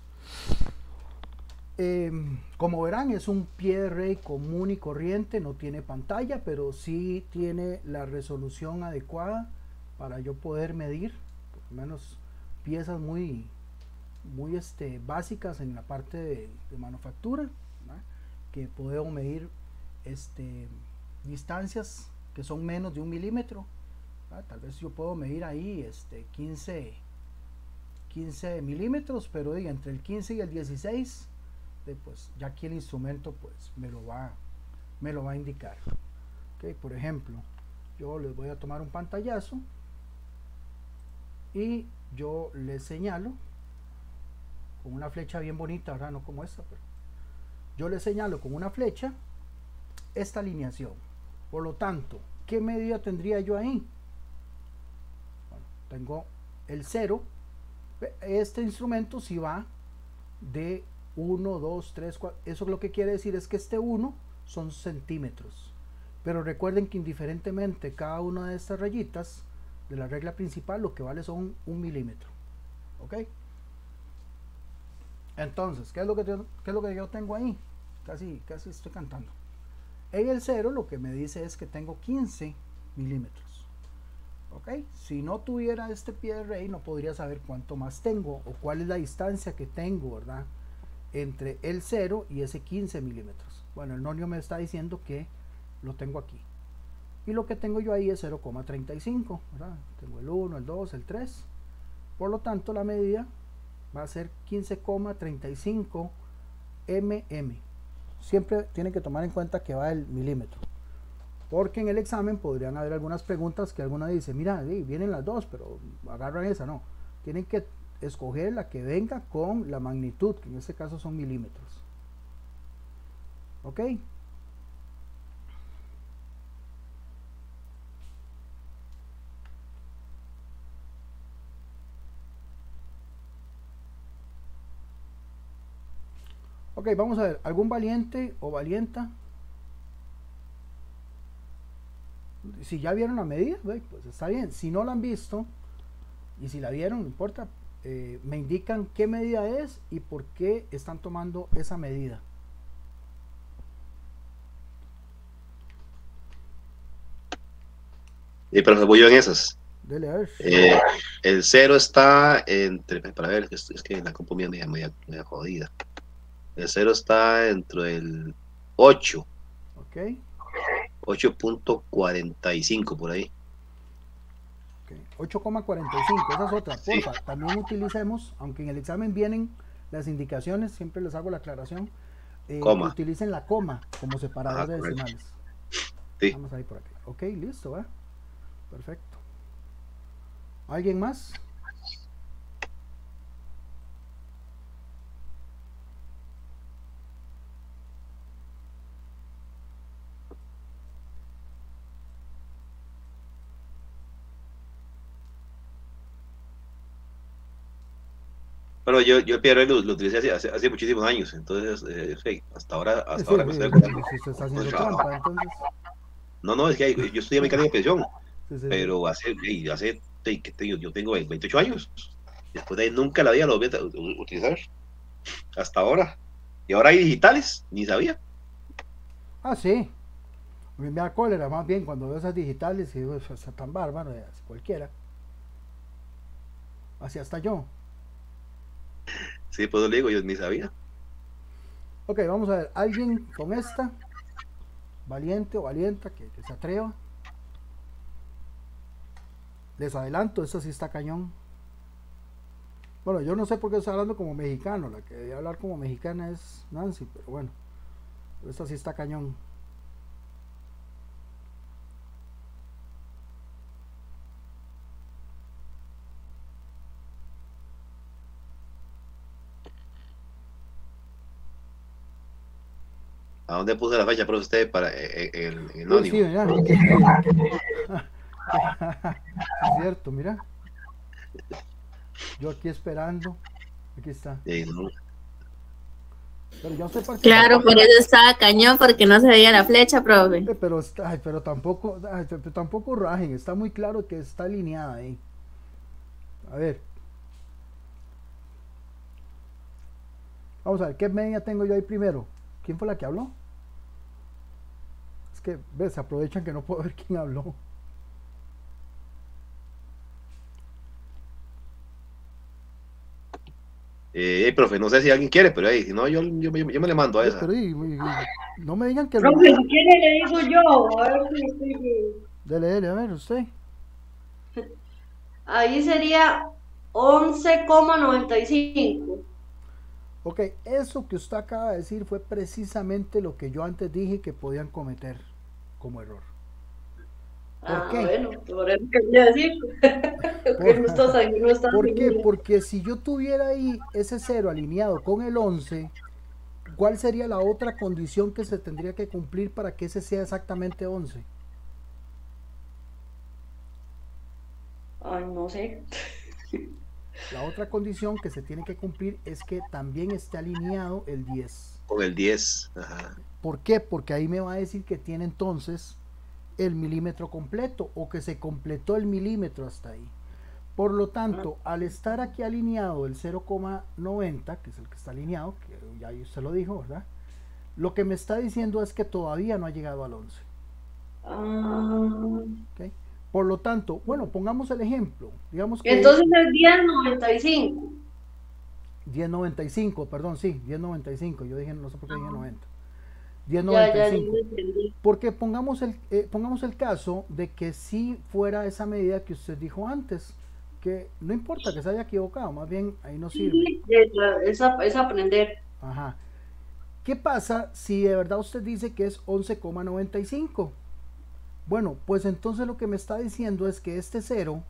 Como verán, es un pie de rey común y corriente, no tiene pantalla, pero sí tiene la resolución adecuada para yo poder medir, por lo menos piezas muy básicas en la parte de manufactura, ¿verdad? Que podemos medir distancias que son menos de 1 milímetro. Tal vez yo puedo medir ahí 15 milímetros, pero entre el 15 y el 16, pues ya aquí el instrumento pues me lo va a indicar. Okay, por ejemplo, yo les voy a tomar un pantallazo y yo les señalo con una flecha bien bonita, ahora no como esta, pero yo les señalo con una flecha esta alineación. Por lo tanto, ¿qué medida tendría yo ahí? Bueno, tengo el 0. Este instrumento si va de 1, 2, 3, 4. Eso lo que quiere decir es que este 1 son centímetros. Pero recuerden que indiferentemente cada una de estas rayitas de la regla principal lo que vale son 1 milímetro. ¿Ok? Entonces, ¿qué es lo que yo tengo ahí? Casi estoy cantando. En el 0 lo que me dice es que tengo 15 milímetros. ¿Ok? Si no tuviera este pie de rey, no podría saber cuánto más tengo o cuál es la distancia que tengo, ¿verdad? Entre el 0 y ese 15 milímetros. Bueno, el nonio me está diciendo que lo tengo aquí. Y lo que tengo yo ahí es 0,35, ¿verdad? Tengo el 1, el 2, el 3. Por lo tanto, la medida va a ser 15,35 mm. Siempre tienen que tomar en cuenta que va el milímetro. Porque en el examen podrían haber algunas preguntas que alguna dice, mira, vienen las dos, pero agarran esa. No, tienen que escoger la que venga con la magnitud, que en este caso son milímetros. ¿Ok? Ok, vamos a ver, ¿algún valiente o valienta? Si ya vieron la medida, pues está bien. Si no la han visto, y si la vieron, no importa, me indican qué medida es y por qué están tomando esa medida. Y pero voy yo en esas. Dele a ver. El 0 está entre, para ver, es que la compu mía media jodida. El 0 está entre el 8. Ok. 8.45 por ahí. Okay. 8,45, esa es otra. Porfa, sí. También utilicemos, aunque en el examen vienen las indicaciones, siempre les hago la aclaración, utilicen la coma como separador de decimales. Sí. Vamos ahí por aquí. Ok, listo, ¿eh? Perfecto. ¿Alguien más? Bueno, yo el PRL lo utilicé hace muchísimos años, entonces hasta ahora me estoy acordando. Si está haciendo trampa, entonces. No, es que yo estudié mecánica de presión, pero yo tengo 28 años. Después de ahí nunca la vida lo voy a utilizar. Hasta ahora. Y ahora hay digitales, ni sabía. Ah, sí. Me da cólera más bien cuando veo esas digitales y digo, está tan bárbaro, cualquiera. Así hasta yo. Sí, pues lo digo, yo ni sabía. Ok, vamos a ver, alguien con esta, valiente o valienta, que se atreva. Les adelanto, esta sí está cañón. Bueno, yo no sé por qué estoy hablando como mexicano, la que debe hablar como mexicana es Nancy, pero bueno, esta sí está cañón. ¿A dónde puse la fecha para usted para el anónimo? Sí, mira. Es cierto, mira. Yo aquí esperando. Aquí está. Sí, no. Pero yo estoy claro, por eso estaba cañón, porque no se veía la flecha, profe. Pero tampoco rajen. Está muy claro que está alineada ahí. A ver. Vamos a ver, ¿qué media tengo yo ahí primero? ¿Quién fue la que habló? Es que, ves, aprovechan que no puedo ver quién habló. Profe, no sé si alguien quiere, pero si no, yo me le mando a esa. Pero no me digan que... Profe, si quiere le digo yo, a ver si estoy bien. Dele, a ver, usted. Ahí sería 11,95. Ok, eso que usted acaba de decir fue precisamente lo que yo antes dije que podían cometer como error. ¿Por qué? Bueno, por eso quería decir. ¿Por qué? Porque si yo tuviera ahí ese 0 alineado con el 11, ¿cuál sería la otra condición que se tendría que cumplir para que ese sea exactamente 11? Ay, no sé. La otra condición que se tiene que cumplir es que también esté alineado el 10. Con el 10. Ajá. ¿Por qué? Porque ahí me va a decir que tiene entonces el milímetro completo o que se completó el milímetro hasta ahí. Por lo tanto, al estar aquí alineado el 0,90, que es el que está alineado, que ya usted lo dijo, ¿verdad? Lo que me está diciendo es que todavía no ha llegado al 11. ¿Okay? Por lo tanto, bueno, pongamos el ejemplo. Digamos que entonces es 10,95. 10,95, perdón, sí, 10,95. Yo dije, no sé por qué dije 90. 10,95. Porque pongamos el caso de que si fuera esa medida que usted dijo antes, que no importa que se haya equivocado, más bien ahí no sirve. Sí, es aprender. Ajá. ¿Qué pasa si de verdad usted dice que es 11,95? Bueno, pues entonces lo que me está diciendo es que este 0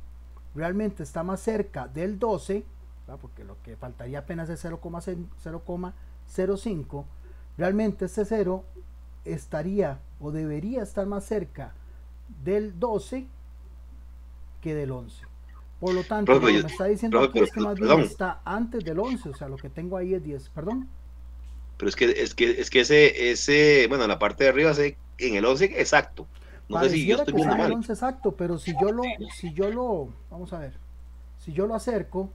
realmente está más cerca del 12, ¿verdad? Porque lo que faltaría apenas es 0,05. Realmente este 0 estaría o debería estar más cerca del 12 que del 11. Por lo tanto, lo que me está diciendo aquí es que más bien está antes del 11, o sea, lo que tengo ahí es 10. ¿Perdón? Pero es que ese, bueno, la parte de arriba, en el 11 exacto. No sé si yo Pareciera estoy que viendo sea el mal. 11 exacto, pero vamos a ver, si yo lo acerco,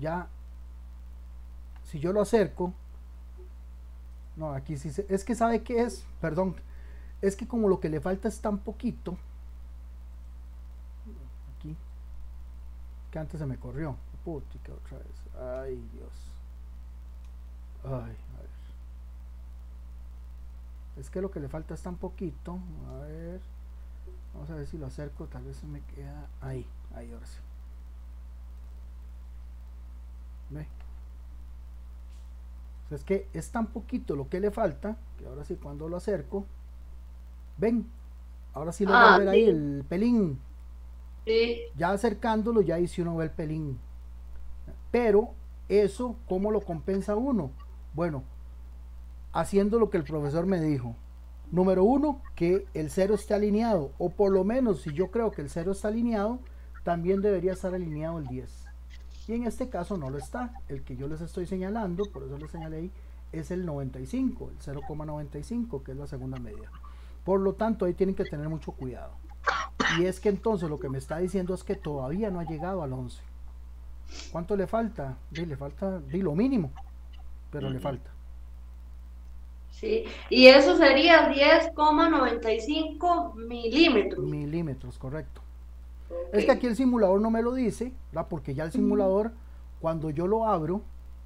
ya, si yo lo acerco, no, aquí sí, es que sabe qué es, perdón, es que como lo que le falta es tan poquito, aquí, que antes se me corrió, putica, otra vez, ay Dios, ay, a ver, es que lo que le falta es tan poquito, a ver, vamos a ver si lo acerco, tal vez se me queda, ahí, ahora sí, ve. Es que es tan poquito lo que le falta, que ahora sí cuando lo acerco, ven, ahora sí logran ver ahí el pelín. Sí. Ya acercándolo ya ahí sí uno ve el pelín. Pero eso, ¿cómo lo compensa uno? Bueno, haciendo lo que el profesor me dijo. Número uno, que el 0 esté alineado, o por lo menos si yo creo que el 0 está alineado, también debería estar alineado el 10. Y en este caso no lo está. El que yo les estoy señalando, por eso lo señalé ahí, es el 95, el 0,95, que es la segunda medida. Por lo tanto, ahí tienen que tener mucho cuidado. Y es que entonces lo que me está diciendo es que todavía no ha llegado al 11. ¿Cuánto le falta? Le falta lo mínimo, pero le falta. Sí, y eso sería 10,95 milímetros. Milímetros, correcto. Okay. Es que aquí el simulador no me lo dice, ¿verdad? Porque ya el simulador, cuando yo lo abro,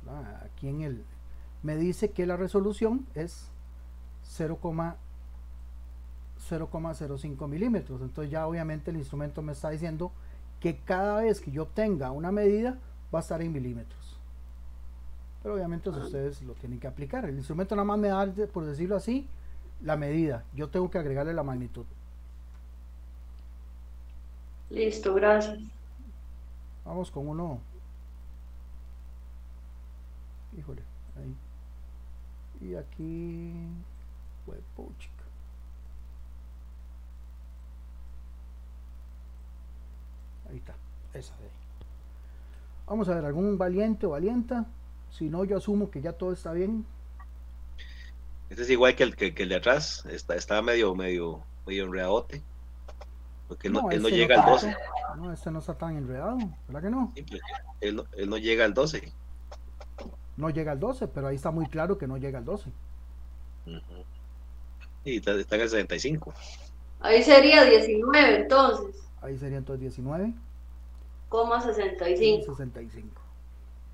¿verdad? Aquí en el, me dice que la resolución es 0,05 milímetros. Entonces ya obviamente el instrumento me está diciendo que cada vez que yo obtenga una medida va a estar en milímetros. Pero obviamente ustedes lo tienen que aplicar. El instrumento nada más me da, por decirlo así, la medida. Yo tengo que agregarle la magnitud. Listo, gracias. Vamos con uno. Híjole, ahí. Y aquí, puchica. Ahí está, esa de ahí. Vamos a ver, algún valiente o valienta. Si no, yo asumo que ya todo está bien. Este es igual que el de atrás. Está medio enredadote. Porque él no llega al 12. No, este no está tan enredado, ¿verdad que no? Sí, él no llega al 12. No llega al 12, pero ahí está muy claro que no llega al 12. Y está en el 65. Ahí sería 19 entonces. Ahí sería entonces 19. 65. 65.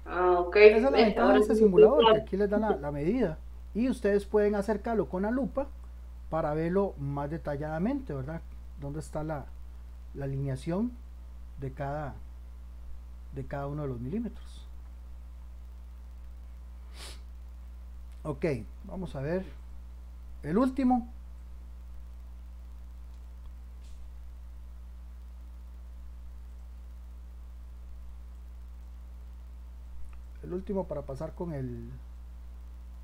Ah, ok. Esa es la ventaja de este simulador, que aquí les da la medida. Y ustedes pueden acercarlo con la lupa para verlo más detalladamente, ¿verdad? Dónde está la alineación de cada uno de los milímetros. Ok, vamos a ver el último. El último para pasar con el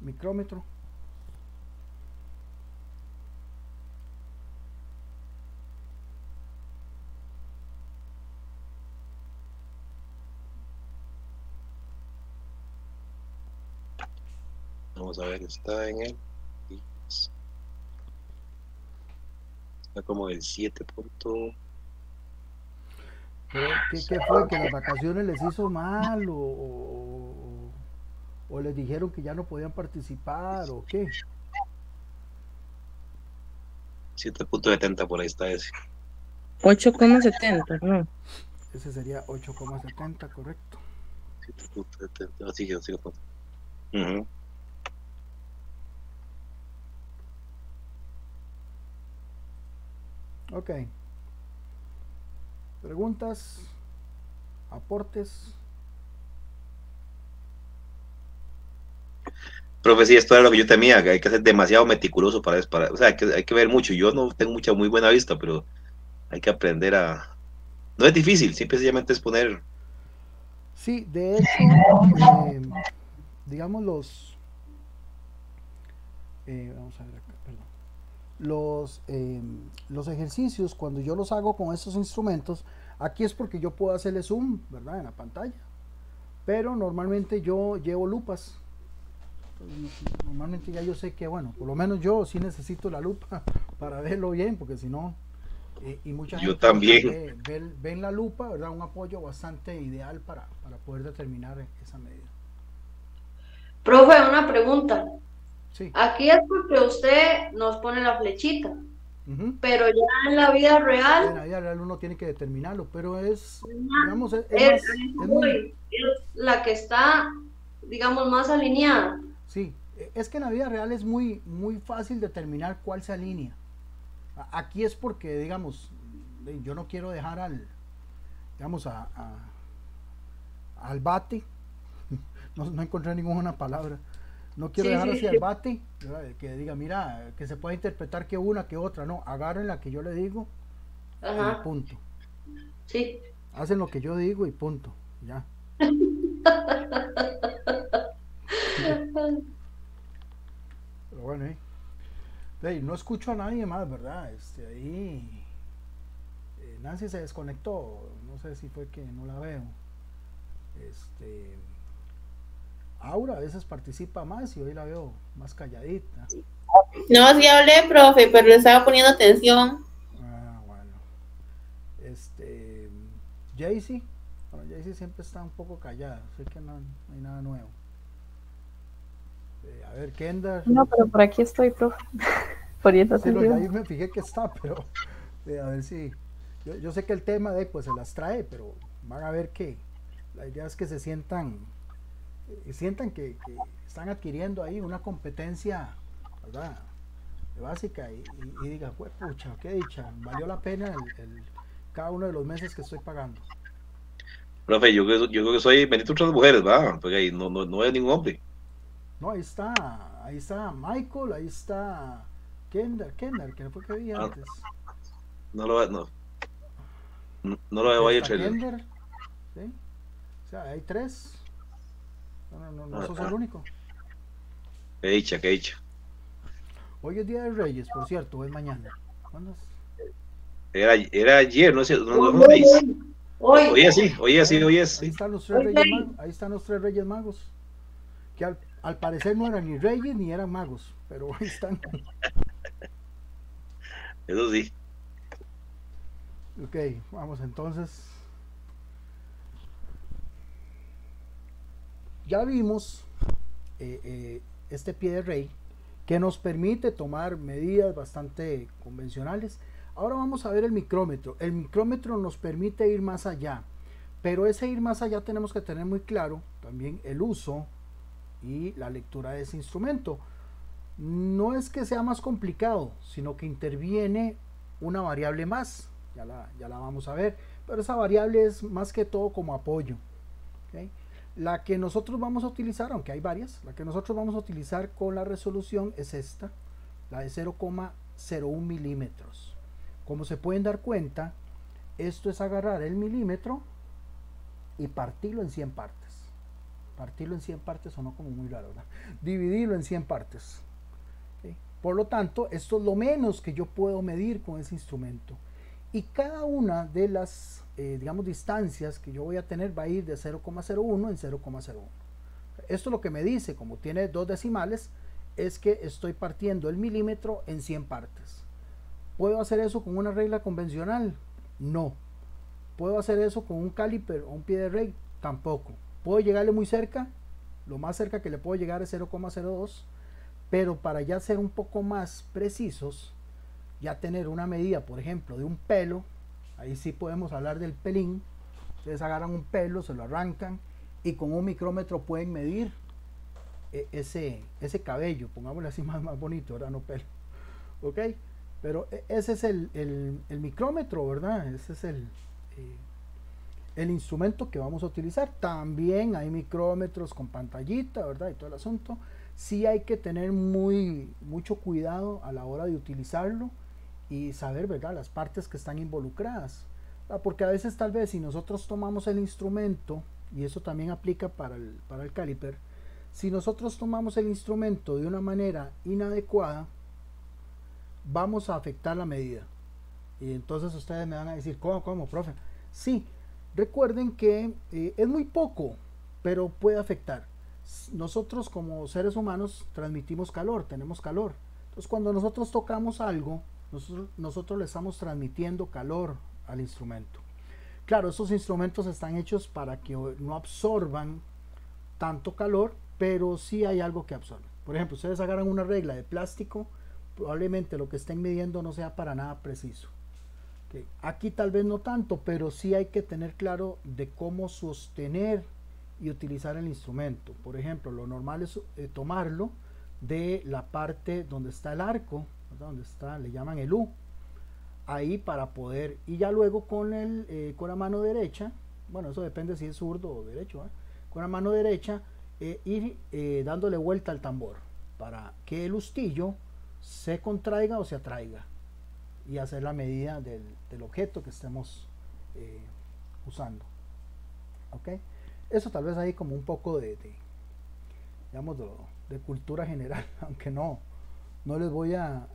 micrómetro. Vamos a ver, está en el 10. Está como el 7 punto. Pero, ¿qué fue? ¿Que las vacaciones les hizo mal? ¿O les dijeron que ya no podían participar? ¿O qué? 7.70 por ahí está ese. 8,70, ¿no? Ese sería 8,70, correcto. 7.70, así que Ok. Preguntas, aportes. Profe, sí, esto era lo que yo temía, que hay que ser demasiado meticuloso o sea, hay que ver mucho. Yo no tengo muy buena vista, pero hay que aprender a... No es difícil, simplemente es poner... Sí, de hecho, digamos vamos a ver acá, perdón. Los ejercicios, cuando yo los hago con estos instrumentos, aquí es porque yo puedo hacerle zoom, ¿verdad? En la pantalla. Pero normalmente yo llevo lupas. Normalmente ya yo sé que, bueno, por lo menos yo sí necesito la lupa para verlo bien, porque si no, y mucha Yo gente también. ve en la lupa, ¿verdad? Un apoyo bastante ideal para poder determinar esa medida. Profe, una pregunta. Sí. Aquí es porque usted nos pone la flechita, Ujú. pero ya en la vida En real, la vida real uno tiene que determinarlo, pero es, digamos, es, es muy, es la que está, digamos, más alineada. sí, es que en la vida real es muy, muy fácil determinar cuál se alinea. Aquí es porque, digamos, yo no quiero dejar digamos, al bate, no encontré ninguna palabra, no quiero Sí, dejar sí, así al sí. bate, ¿verdad? Que diga, mira, que se pueda interpretar que una, que otra, no, agarren la que yo le digo y Ajá, punto. sí. Hacen lo que yo digo y punto, ya. Pero bueno, no escucho a nadie más, ¿verdad? Ahí Nancy se desconectó, no sé si fue que no la veo. Este, Aura a veces participa más y hoy la veo más calladita. No, sí hablé, profe, pero le estaba poniendo atención. Bueno. Este, Jaycee, bueno, Jaycee siempre está un poco callada, sé que no hay nada nuevo. A ver, Kendall. No, pero por aquí estoy, profe, poniendo Sí, no, ya atención. yo me fijé que está, pero a ver si. Yo sé que el tema de pues se las trae, pero van a ver que la idea es que se sientan que están adquiriendo ahí una competencia, ¿verdad? Básica y diga, pucha, qué dicha, valió la pena cada uno de los meses que estoy pagando. Profe, yo creo que soy bendito entre las mujeres, ¿va? Porque ahí no es ningún hombre. No, ahí está Michael, ahí está Kendall, que fue que vi Ah, antes. no lo no, no lo Aquí veo ahí está entre el. Kendall, ¿sí? O sea, hay tres. No sos el único. Qué dicha, qué dicha. Hoy es Día de Reyes, por cierto, o es mañana. ¿Cuándo es? Era ayer, no sé, no Hoy, sé. hoy, Hoy es, Ahí sí. están los tres hoy, Reyes Magos. Ahí están los tres Reyes Magos. Que al parecer no eran ni reyes ni eran magos, pero ahí están. Eso sí. Ok, vamos entonces. Ya vimos este pie de rey que nos permite tomar medidas bastante convencionales. Ahora vamos a ver el micrómetro. El micrómetro nos permite ir más allá, pero ese ir más allá tenemos que tener muy claro también el uso y la lectura de ese instrumento. No es que sea más complicado, sino que interviene una variable más. Ya la vamos a ver, pero esa variable es más que todo como apoyo. ¿Okay? La que nosotros vamos a utilizar, aunque hay varias, la que nosotros vamos a utilizar con la resolución es esta, la de 0,01 milímetros. Como se pueden dar cuenta, esto es agarrar el milímetro y partirlo en 100 partes. Partirlo en 100 partes sonó como muy raro, ¿verdad? Dividirlo en 100 partes. ¿Okay? Por lo tanto, esto es lo menos que yo puedo medir con ese instrumento. Y cada una de las, digamos, distancias que yo voy a tener va a ir de 0,01 en 0,01. Esto lo que me dice, como tiene dos decimales, es que estoy partiendo el milímetro en 100 partes. ¿Puedo hacer eso con una regla convencional? No. ¿Puedo hacer eso con un caliper o un pie de rey? Tampoco. ¿Puedo llegarle muy cerca? Lo más cerca que le puedo llegar es 0,02. Pero para ya ser un poco más precisos, ya tener una medida, por ejemplo, de un pelo, ahí sí podemos hablar del pelín. Ustedes agarran un pelo, se lo arrancan y con un micrómetro pueden medir ese cabello, pongámosle así más bonito, ¿verdad? No pelo. ¿Ok? Pero ese es el micrómetro, ¿verdad? Ese es el instrumento que vamos a utilizar. También hay micrómetros con pantallita, ¿verdad? Y todo el asunto. Sí hay que tener mucho cuidado a la hora de utilizarlo y saber, ¿verdad?, las partes que están involucradas. Porque a veces tal vez si nosotros tomamos el instrumento, y eso también aplica para el caliper, si nosotros tomamos el instrumento de una manera inadecuada, vamos a afectar la medida. Y entonces ustedes me van a decir, ¿cómo, profe? Sí, recuerden que es muy poco, pero puede afectar. nosotros como seres humanos transmitimos calor, tenemos calor. Entonces cuando nosotros tocamos algo, nosotros le estamos transmitiendo calor al instrumento. Claro, esos instrumentos están hechos para que no absorban tanto calor, pero sí hay algo que absorbe. Por ejemplo, ustedes agarran una regla de plástico, probablemente lo que estén midiendo no sea para nada preciso. Okay. Aquí tal vez no tanto, pero sí hay que tener claro de cómo sostener y utilizar el instrumento. Por ejemplo, lo normal es tomarlo de la parte donde está el arco, ¿verdad? Donde está, le llaman el U, ahí para poder, y ya luego con la mano derecha, bueno, eso depende si es zurdo o derecho, con la mano derecha ir dándole vuelta al tambor para que el hustillo se contraiga o se atraiga y hacer la medida del objeto que estemos usando. ¿Ok? Eso tal vez ahí como un poco digamos, de cultura general, aunque no les voy a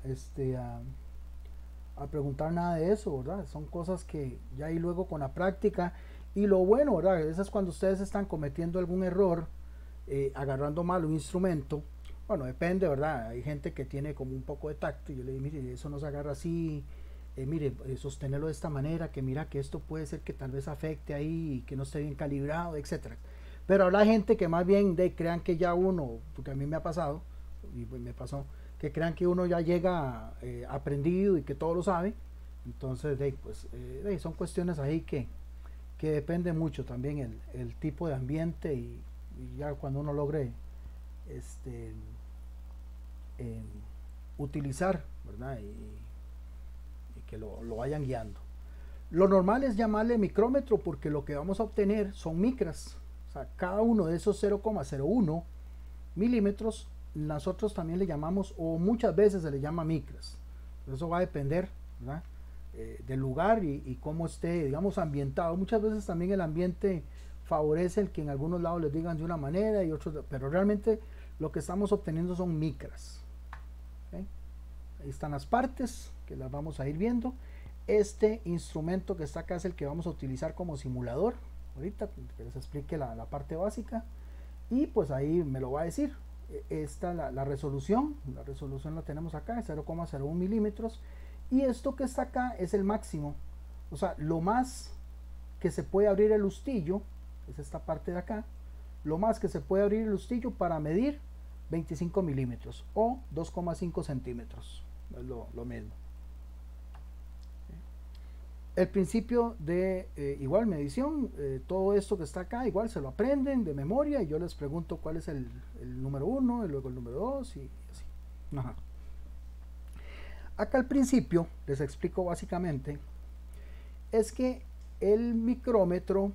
preguntar nada de eso, ¿verdad? Son cosas que ya ahí luego con la práctica, y lo bueno, ¿verdad? Eso es cuando ustedes están cometiendo algún error, agarrando mal un instrumento. Bueno, depende, ¿verdad? Hay gente que tiene como un poco de tacto, y yo le digo, mire, eso no se agarra así, mire, sostenerlo de esta manera, que mira que esto puede ser que tal vez afecte ahí, que no esté bien calibrado, etcétera. Pero habrá gente que más bien crean que ya uno, porque a mí me ha pasado, y pues me pasó, que crean que uno ya llega aprendido y que todo lo sabe. Entonces, son cuestiones ahí que depende mucho también el tipo de ambiente, y ya cuando uno logre utilizar, ¿verdad? Y que lo vayan guiando. Lo normal es llamarle micrómetro, porque lo que vamos a obtener son micras. O sea, cada uno de esos 0,01 milímetros nosotros también le llamamos, o muchas veces se le llama micras. Eso va a depender, ¿verdad? Del lugar y cómo esté, digamos, ambientado. Muchas veces también el ambiente favorece el que en algunos lados les digan de una manera y otros, pero realmente lo que estamos obteniendo son micras. ¿Okay? Ahí están las partes que las vamos a ir viendo. Este instrumento que está acá es el que vamos a utilizar como simulador ahorita, que les explique la parte básica, y pues ahí me lo va a decir. Esta la resolución la tenemos acá, 0,01 milímetros, y esto que está acá es el máximo, o sea, lo más que se puede abrir el hustillo es esta parte de acá, lo más que se puede abrir el hustillo para medir 25 milímetros o 2,5 centímetros, es lo mismo. El principio de igual medición, todo esto que está acá igual se lo aprenden de memoria, y yo les pregunto cuál es el número 1 y luego el número 2 y así. Ajá. Acá al principio les explico básicamente es que el micrómetro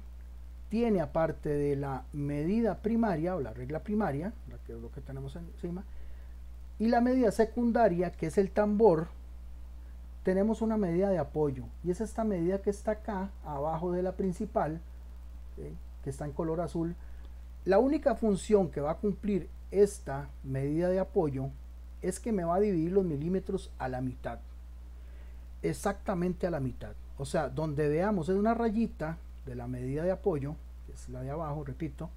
tiene, aparte de la medida primaria o la regla primaria, que es lo que tenemos encima, y la medida secundaria, que es el tambor, tenemos una medida de apoyo, y es esta medida que está acá abajo de la principal, ¿sí? Que está en color azul. La única función que va a cumplir esta medida de apoyo es que me va a dividir los milímetros a la mitad, exactamente a la mitad. O sea, donde veamos es una rayita de la medida de apoyo, que es la de abajo, repito,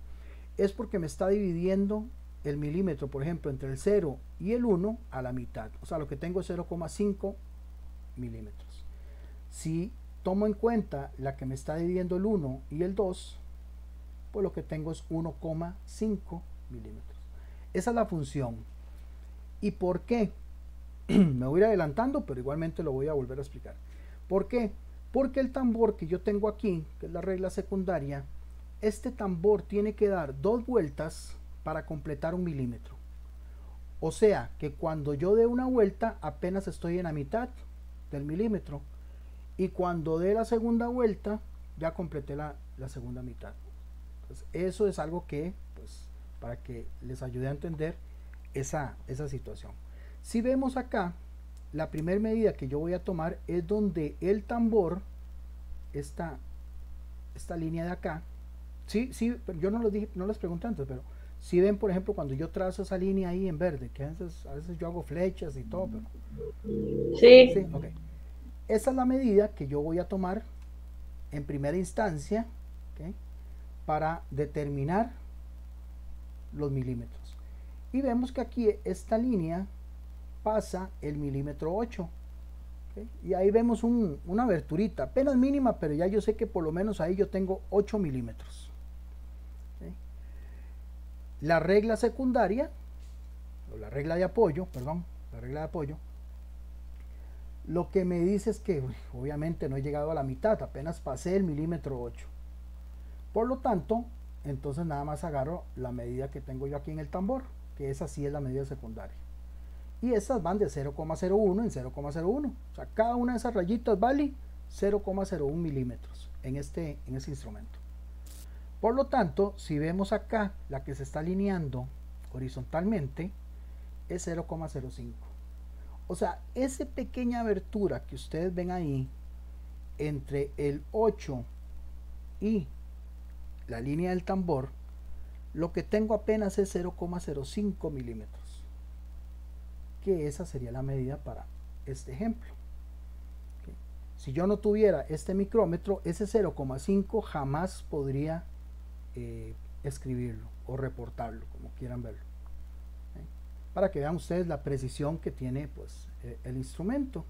es porque me está dividiendo el milímetro, por ejemplo, entre el 0 y el 1 a la mitad. O sea, lo que tengo es 0,5 milímetros. Si tomo en cuenta la que me está dividiendo el 1 y el 2, pues lo que tengo es 1,5 milímetros. Esa es la función. ¿Y por qué? Me voy a ir adelantando, pero igualmente lo voy a volver a explicar. ¿Por qué? Porque el tambor que yo tengo aquí, que es la regla secundaria, este tambor tiene que dar 2 vueltas para completar 1 milímetro. O sea que cuando yo dé una vuelta apenas estoy en la mitad del milímetro, y cuando dé la segunda vuelta ya completé la segunda mitad. Entonces, eso es algo que, pues, para que les ayude a entender esa situación. Si vemos acá, la primera medida que yo voy a tomar es donde el tambor, esta línea de acá, sí, yo no les pregunté antes, pero si ven, por ejemplo, cuando yo trazo esa línea ahí en verde, que a veces yo hago flechas y todo, pero sí, okay. Esa es la medida que yo voy a tomar en primera instancia, ¿okay? Para determinar los milímetros. Y vemos que aquí esta línea pasa el milímetro 8. ¿Okay? Y ahí vemos una aberturita, apenas mínima, pero ya yo sé que por lo menos ahí yo tengo 8 milímetros. ¿Okay? La regla secundaria, o la regla de apoyo, lo que me dice es que obviamente no he llegado a la mitad, apenas pasé el milímetro 8. Por lo tanto, entonces nada más agarro la medida que tengo yo aquí en el tambor, que esa sí es la medida secundaria. Y estas van de 0,01 en 0,01. O sea, cada una de esas rayitas vale 0,01 milímetros en este instrumento. Por lo tanto, si vemos acá la que se está alineando horizontalmente, es 0,05. O sea, esa pequeña abertura que ustedes ven ahí entre el 8 y la línea del tambor, lo que tengo apenas es 0,05 milímetros, que esa sería la medida para este ejemplo. ¿Okay? Si yo no tuviera este micrómetro, ese 0,5 jamás podría escribirlo o reportarlo, como quieran verlo. ¿Okay? Para que vean ustedes la precisión que tiene pues el instrumento.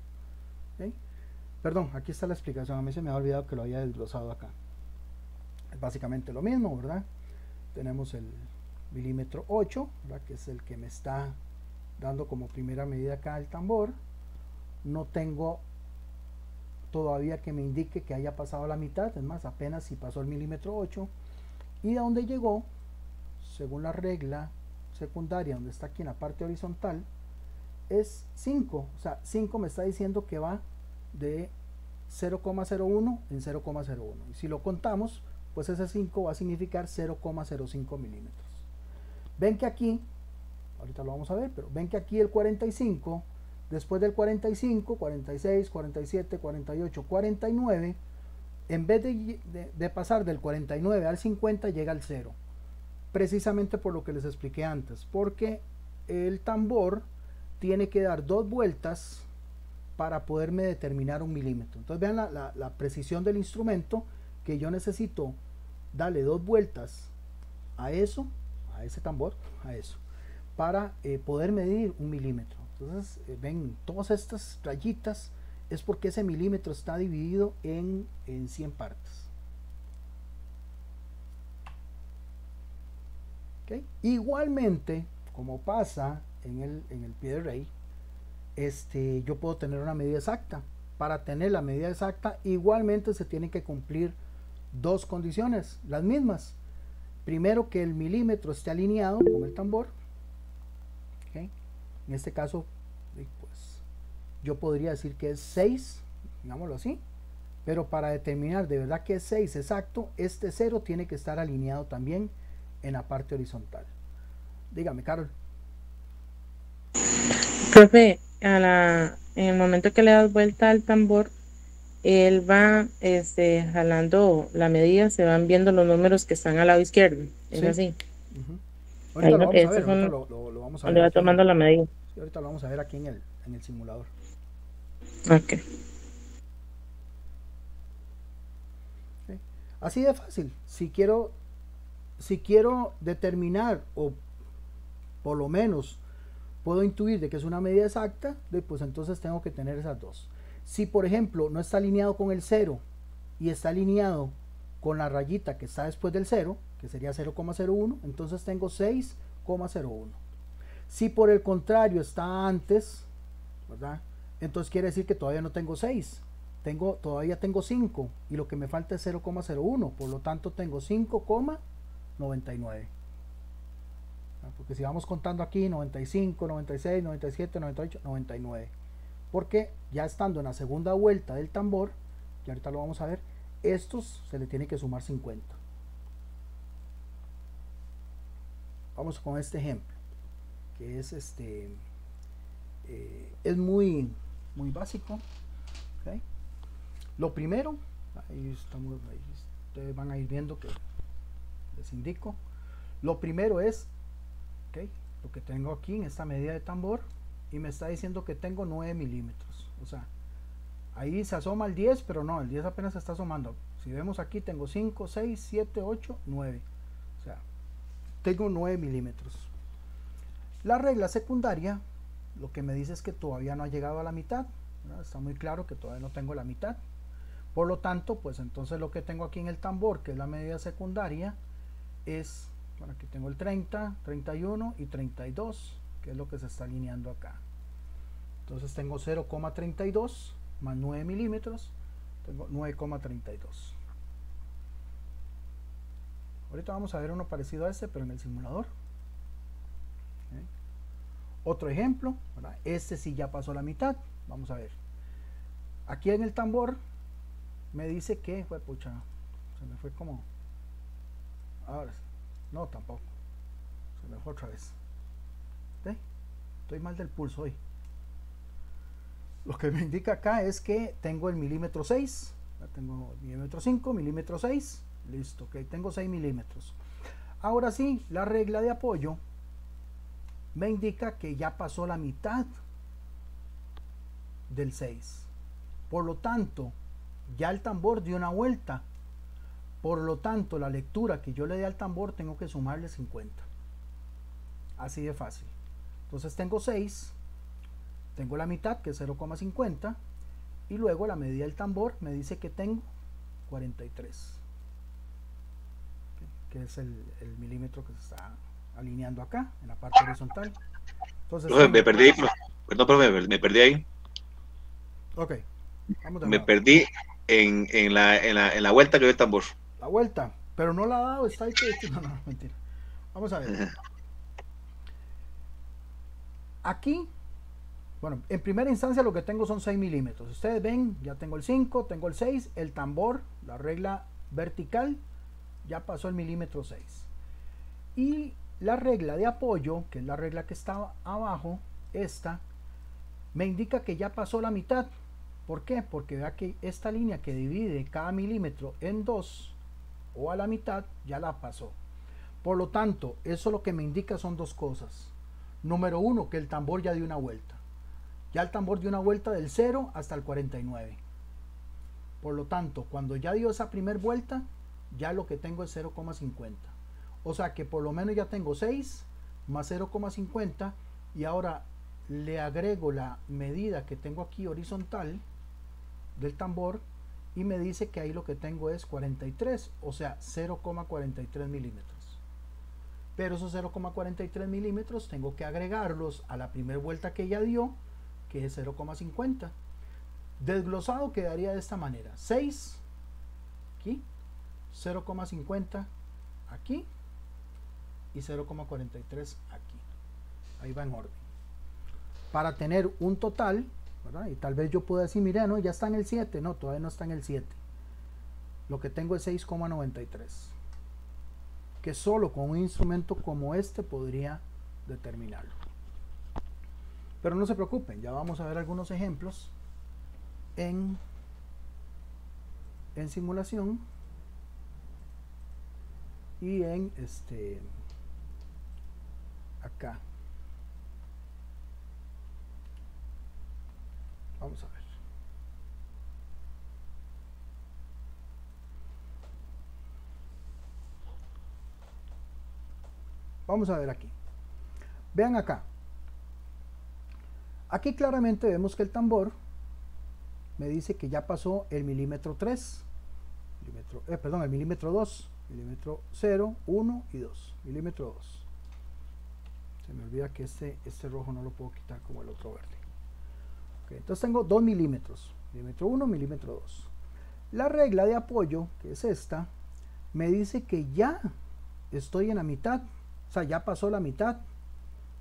¿Okay? Perdón, aquí está la explicación, a mí se me ha olvidado que lo había desglosado acá. Es básicamente lo mismo, ¿verdad? Tenemos el milímetro 8, ¿verdad? Que es el que me está dando como primera medida acá el tambor. No tengo todavía que me indique que haya pasado la mitad, es más, apenas si pasó el milímetro 8. Y de donde llegó, según la regla secundaria, donde está aquí en la parte horizontal, es 5. O sea, 5 me está diciendo que va de 0,01 en 0,01. Y si lo contamos, pues ese 5 va a significar 0,05 milímetros. Ven que aquí, ahorita lo vamos a ver, pero ven que aquí el 45, después del 45, 46, 47, 48, 49, en vez de pasar del 49 al 50, llega al 0. Precisamente por lo que les expliqué antes, porque el tambor tiene que dar 2 vueltas para poderme determinar un milímetro. Entonces vean la precisión del instrumento, que yo necesito darle 2 vueltas a eso, a ese tambor, a eso, para poder medir un milímetro. Entonces ven, todas estas rayitas es porque ese milímetro está dividido en 100 partes. ¿Okay? Igualmente, como pasa en el pie de rey, yo puedo tener una medida exacta. Para tener la medida exacta, igualmente se tienen que cumplir 2 condiciones, las mismas. Primero, que el milímetro esté alineado con el tambor. ¿Okay? En este caso, pues yo podría decir que es 6, digámoslo así, pero para determinar de verdad que es 6 exacto, este 0 tiene que estar alineado también en la parte horizontal. Dígame, Carol. Profe, en el momento que le das vuelta al tambor, él va jalando la medida, se van viendo los números que están al lado izquierdo. ¿Es sí así? Ahorita lo vamos a ver, ahorita lo vamos a ver. Le va tomando la medida. Sí, ahorita lo vamos a ver aquí en el simulador. Ok. ¿Sí? Así de fácil. Si quiero determinar, o por lo menos puedo intuir de que es una medida exacta, pues entonces tengo que tener esas 2. Si por ejemplo no está alineado con el 0 y está alineado con la rayita que está después del 0, que sería 0,01, entonces tengo 6,01. Si por el contrario está antes, ¿verdad? Entonces quiere decir que todavía no tengo 6, todavía tengo 5, y lo que me falta es 0,01, por lo tanto tengo 5,99. Porque si vamos contando aquí 95, 96, 97, 98, 99, porque ya estando en la segunda vuelta del tambor, y ahorita lo vamos a ver, estos se le tiene que sumar 50. Vamos con este ejemplo, que es es muy básico. ¿Okay? Lo primero, ahí ustedes van a ir viendo que les indico. Lo primero es, ¿okay?, lo que tengo aquí en esta medida de tambor, y me está diciendo que tengo 9 milímetros. O sea, ahí se asoma el 10, pero no, el 10 apenas se está asomando. Si vemos aquí, tengo 5, 6, 7, 8, 9. O sea, tengo 9 milímetros. La regla secundaria lo que me dice es que todavía no ha llegado a la mitad, ¿verdad? Está muy claro que todavía no tengo la mitad. Por lo tanto, pues entonces lo que tengo aquí en el tambor, que es la medida secundaria, es, bueno, aquí tengo el 30, 31 y 32, que es lo que se está alineando acá. Entonces tengo 0,32 más 9 milímetros, tengo 9,32. Ahorita vamos a ver uno parecido a este, pero en el simulador. Otro ejemplo, ¿verdad? Este sí ya pasó la mitad. Vamos a ver. Aquí en el tambor me dice que, pucha, se me fue como... Ahora, no, tampoco. Se me fue otra vez. ¿Sí? Estoy mal del pulso hoy. Lo que me indica acá es que tengo el milímetro 6. Ya tengo milímetro 5, milímetro 6. Listo, ok, tengo 6 milímetros. Ahora sí, la regla de apoyo me indica que ya pasó la mitad del 6. Por lo tanto, ya el tambor dio una vuelta. Por lo tanto, la lectura que yo le dé al tambor tengo que sumarle 50. Así de fácil. Entonces tengo 6, tengo la mitad que es 0,50 y luego la medida del tambor me dice que tengo 43, que es el milímetro que se está alineando acá en la parte horizontal. Entonces profe, me perdí, perdón, profe, me perdí ahí. Ok, vamos de me nuevo. perdí en la vuelta que dio el tambor. La vuelta, pero no la ha dado, está ahí que... No, mentira. Vamos a ver. Aquí, bueno, en primera instancia lo que tengo son 6 milímetros. Ustedes ven, ya tengo el 5, tengo el 6, el tambor, la regla vertical, ya pasó el milímetro 6. Y la regla de apoyo, que es la regla que está abajo, esta, me indica que ya pasó la mitad. ¿Por qué? Porque vea que esta línea que divide cada milímetro en 2 o a la mitad, ya la pasó. Por lo tanto, eso lo que me indica son dos cosas. Número uno, que el tambor ya dio una vuelta. Ya el tambor dio una vuelta del 0 hasta el 49. Por lo tanto, cuando ya dio esa primera vuelta, ya lo que tengo es 0,50. O sea que por lo menos ya tengo 6 más 0,50 y ahora le agrego la medida que tengo aquí horizontal del tambor y me dice que ahí lo que tengo es 43, o sea 0,43 milímetros. Pero esos 0,43 milímetros tengo que agregarlos a la primera vuelta que ya dio, que es 0,50. Desglosado quedaría de esta manera: 6 aquí, 0,50 aquí y 0,43 aquí. Ahí va en orden. Para tener un total, ¿verdad? Y tal vez yo pueda decir, mira, no, ya está en el 7. No, todavía no está en el 7. Lo que tengo es 6,93. Que solo con un instrumento como este podría determinarlo. Pero no se preocupen, ya vamos a ver algunos ejemplos en simulación y en acá. Vamos a ver. Vamos a ver aquí. Vean acá. Aquí claramente vemos que el tambor me dice que ya pasó el milímetro 3, el milímetro 2, milímetro 0, 1 y 2, milímetro 2. Se me olvida que este rojo no lo puedo quitar como el otro verde. Okay, entonces tengo 2 milímetros, milímetro 1, milímetro 2. La regla de apoyo, que es esta, me dice que ya estoy en la mitad, o sea, ya pasó la mitad.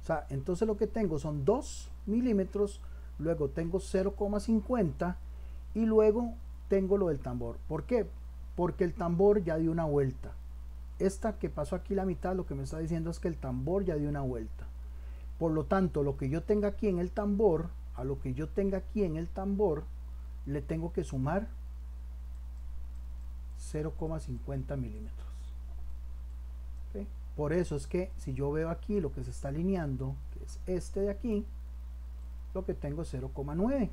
O sea, entonces lo que tengo son 2 milímetros, luego tengo 0,50 y luego tengo lo del tambor. ¿Por qué? Porque el tambor ya dio una vuelta. Esta que pasó aquí la mitad, lo que me está diciendo es que el tambor ya dio una vuelta. Por lo tanto, lo que yo tenga aquí en el tambor, a lo que yo tenga aquí en el tambor, le tengo que sumar 0,50 milímetros. ¿Okay? Por eso es que si yo veo aquí lo que se está alineando, que es este de aquí, lo que tengo es 0,9.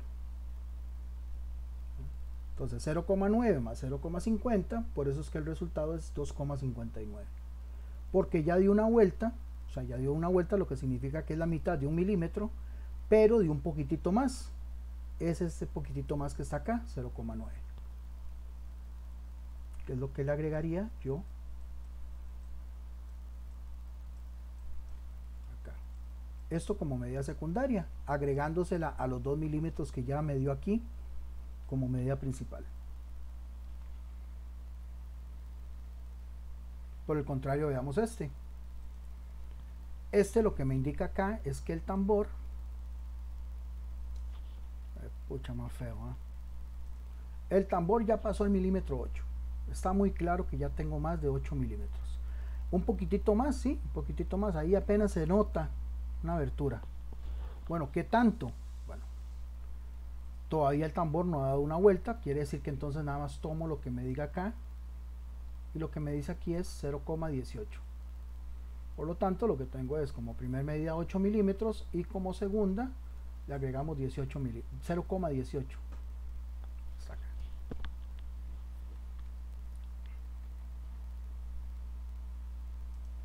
Entonces 0,9 más 0,50, por eso es que el resultado es 2,59. porque ya dio una vuelta, o sea, ya dio una vuelta, lo que significa que es la mitad de 1 milímetro, pero de un poquitito más. Es este poquitito más que está acá, 0,9. Que es lo que le agregaría yo acá. Esto como medida secundaria, agregándosela a los 2 milímetros que ya me dio aquí como medida principal. Por el contrario, veamos este. Este lo que me indica acá es que el tambor, pucha, más feo, el tambor ya pasó el milímetro 8. Está muy claro que ya tengo más de 8 milímetros. Un poquitito más, sí, un poquitito más. Ahí apenas se nota una abertura. Bueno, ¿qué tanto? Bueno, todavía el tambor no ha dado una vuelta. Quiere decir que entonces nada más tomo lo que me diga acá. Y lo que me dice aquí es 0,18. Por lo tanto, lo que tengo es como primer medida 8 milímetros y como segunda le agregamos 18 milímetros, 0,18.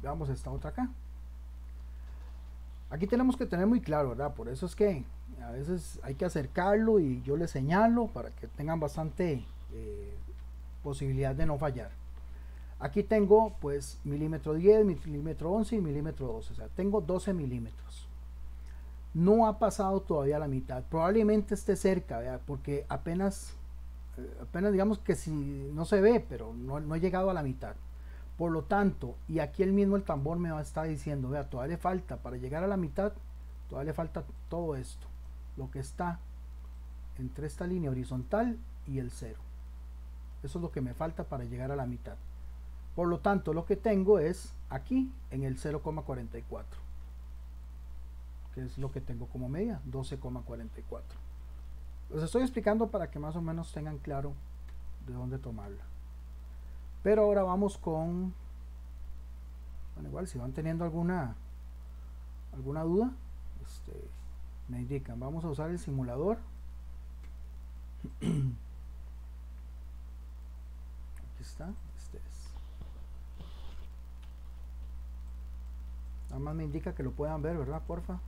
Veamos esta otra acá. Aquí tenemos que tener muy claro, ¿verdad? Por eso es que a veces hay que acercarlo y yo les señalo para que tengan bastante posibilidad de no fallar. Aquí tengo pues milímetro 10, milímetro 11 y milímetro 12, o sea, tengo 12 milímetros. No ha pasado todavía la mitad, probablemente esté cerca, ¿verdad? Porque apenas digamos que si no se ve, pero no he llegado a la mitad. Por lo tanto, y aquí el mismo el tambor me va a estar diciendo, vea, todavía le falta, para llegar a la mitad, todavía le falta todo esto, lo que está entre esta línea horizontal y el 0. Eso es lo que me falta para llegar a la mitad. Por lo tanto, lo que tengo es aquí en el 0,44, que es lo que tengo como medida, 12,44. Les estoy explicando para que más o menos tengan claro de dónde tomarla. Pero ahora vamos con, bueno, igual si van teniendo alguna duda, me indican. Vamos a usar el simulador. Aquí está, este es. Nada más me indica que lo puedan ver, ¿verdad? Porfa.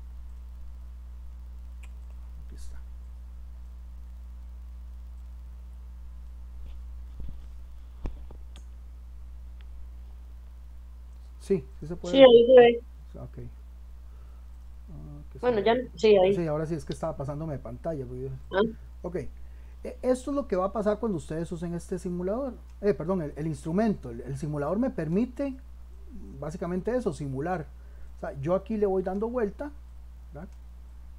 Aquí está. Sí, sí se puede. Sí, ahí se ve. Ok. Bueno, ya, sí, ahí. Sí, ahora sí es que estaba pasándome de pantalla. Ah. Ok. Esto es lo que va a pasar cuando ustedes usen este simulador. Perdón, el instrumento. El simulador me permite básicamente eso, simular. O sea, yo aquí le voy dando vuelta, ¿verdad?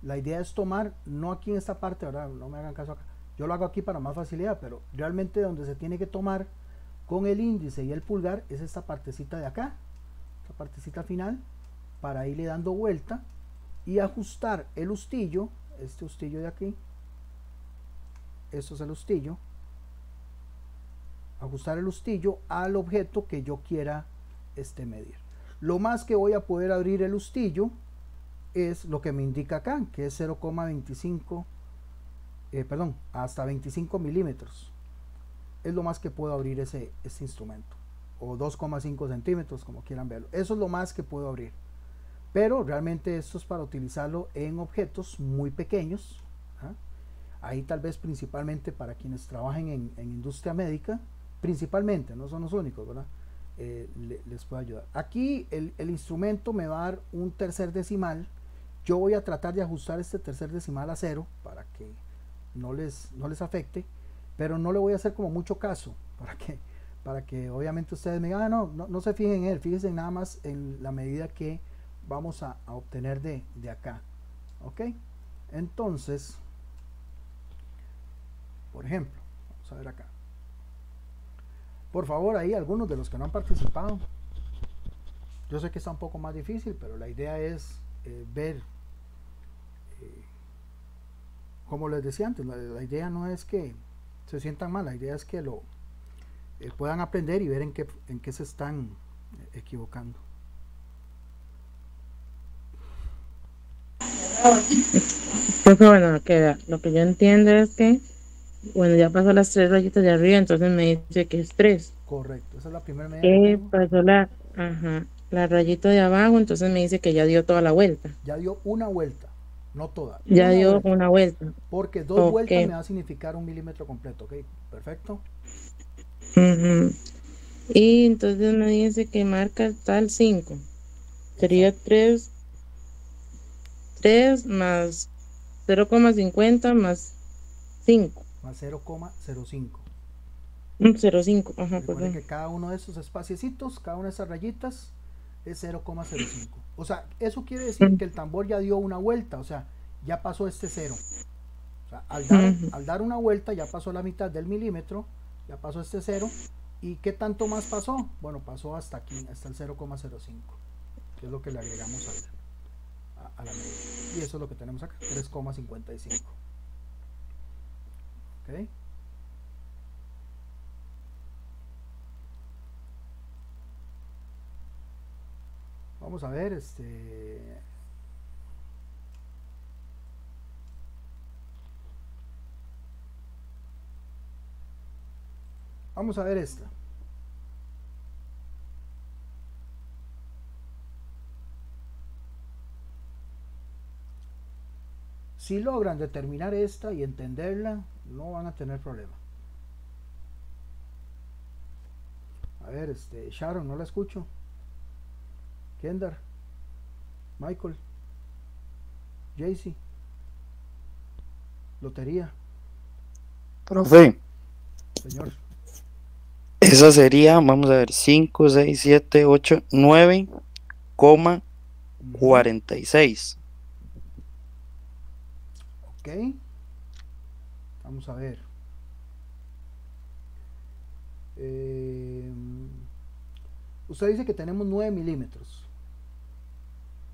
La idea es tomar, no aquí en esta parte, ¿verdad? No me hagan caso acá. Yo lo hago aquí para más facilidad, pero realmente donde se tiene que tomar con el índice y el pulgar es esta partecita de acá, esta partecita final, para irle dando vuelta y ajustar el hustillo, este hustillo de aquí, esto es el hustillo, ajustar el hustillo al objeto que yo quiera medir. Lo más que voy a poder abrir el hustillo es lo que me indica acá, que es 0,25, perdón, hasta 25 milímetros. Es lo más que puedo abrir este instrumento, o 2,5 centímetros, como quieran verlo. Eso es lo más que puedo abrir. Pero realmente esto es para utilizarlo en objetos muy pequeños. Ahí tal vez principalmente para quienes trabajen en industria médica, principalmente, no son los únicos, ¿verdad? Les puede ayudar. Aquí el instrumento me va a dar un tercer decimal. Yo voy a tratar de ajustar este tercer decimal a 0 para que no les afecte, pero no le voy a hacer como mucho caso para que obviamente ustedes me digan, no se fijen en él, fíjense nada más en la medida que vamos a obtener de acá. Ok, entonces, por ejemplo, vamos a ver acá. Por favor, ahí algunos de los que no han participado, yo sé que está un poco más difícil, pero la idea es ver, como les decía antes, la idea no es que se sientan mal, la idea es que lo puedan aprender y ver en qué se están equivocando. Porque bueno, lo que yo entiendo es que, bueno, ya pasó las 3 rayitas de arriba, entonces me dice que es 3. Correcto, esa es la primera medida. Pasó la, ajá, la rayita de abajo, entonces me dice que ya dio toda la vuelta. Ya dio una vuelta, no toda. Ya dio una vuelta. Porque 2 Ok. vueltas me va a significar 1 milímetro completo, ok, perfecto. Ujú. Y entonces me dice que marca tal 5. Sería 3 más 0,50 más 5. Más 0,05. 0,5, ajá, Recuerden perdón. que cada uno de esos espaciecitos, cada una de esas rayitas es 0,05. O sea, eso quiere decir que el tambor ya dio una vuelta, o sea, ya pasó este 0. O sea, al dar una vuelta ya pasó la mitad del milímetro, ya pasó este 0. ¿Y qué tanto más pasó? Bueno, pasó hasta aquí, hasta el 0,05, que es lo que le agregamos a la medida. Y eso es lo que tenemos acá, 3,55. ¿Ok? Vamos a ver, vamos a ver esta. Si logran determinar esta y entenderla, no van a tener problema. A ver, Sharon, no la escucho. Kendar, Michael, Jaycee, Lotería. Profe, Señor. esa sería, vamos a ver, 5, 6, 7, 8, 9,46. Ok. Vamos a ver. Usted dice que tenemos 9 milímetros.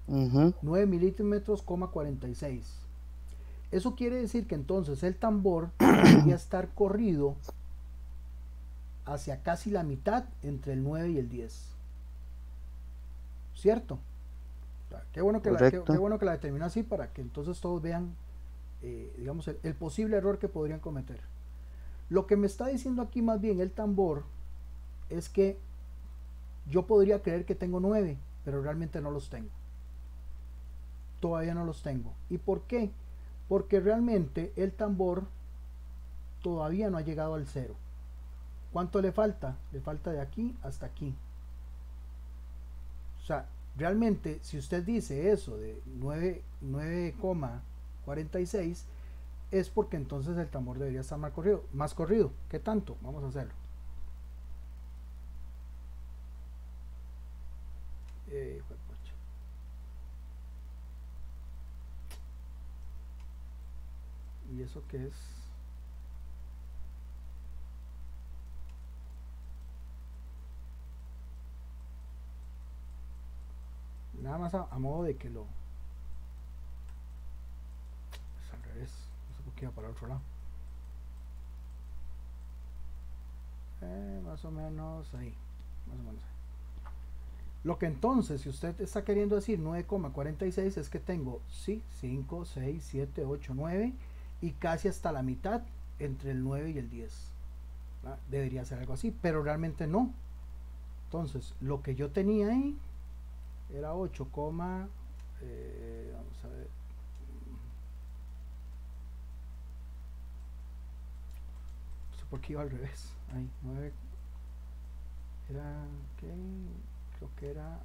9 milímetros, 46. Eso quiere decir que entonces el tambor debería estar corrido hacia casi la mitad entre el 9 y el 10. ¿Cierto? O sea, qué bueno que la determinó así para que entonces todos vean, digamos, el posible error que podrían cometer. Lo que me está diciendo aquí más bien el tambor es que yo podría creer que tengo 9, pero realmente no los tengo. Todavía no los tengo. ¿Y por qué? Porque realmente el tambor todavía no ha llegado al 0. ¿Cuánto le falta? Le falta de aquí hasta aquí. O sea, realmente si usted dice eso de 9,46 es porque entonces el tambor debería estar más corrido. ¿Qué tanto? Vamos a hacerlo. ¿Y eso qué es? Nada más a modo de que lo... Es al revés. No sé por qué iba para el otro lado. Más o menos ahí. Más o menos ahí. Lo que entonces, si usted está queriendo decir 9,46 es que tengo, sí, 5, 6, 7, 8, 9 y casi hasta la mitad entre el 9 y el 10. ¿verdad? Debería ser algo así, pero realmente no. Entonces, lo que yo tenía ahí era 8, vamos a ver. No sé por qué iba al revés. Ahí, 9. Era, okay, creo que era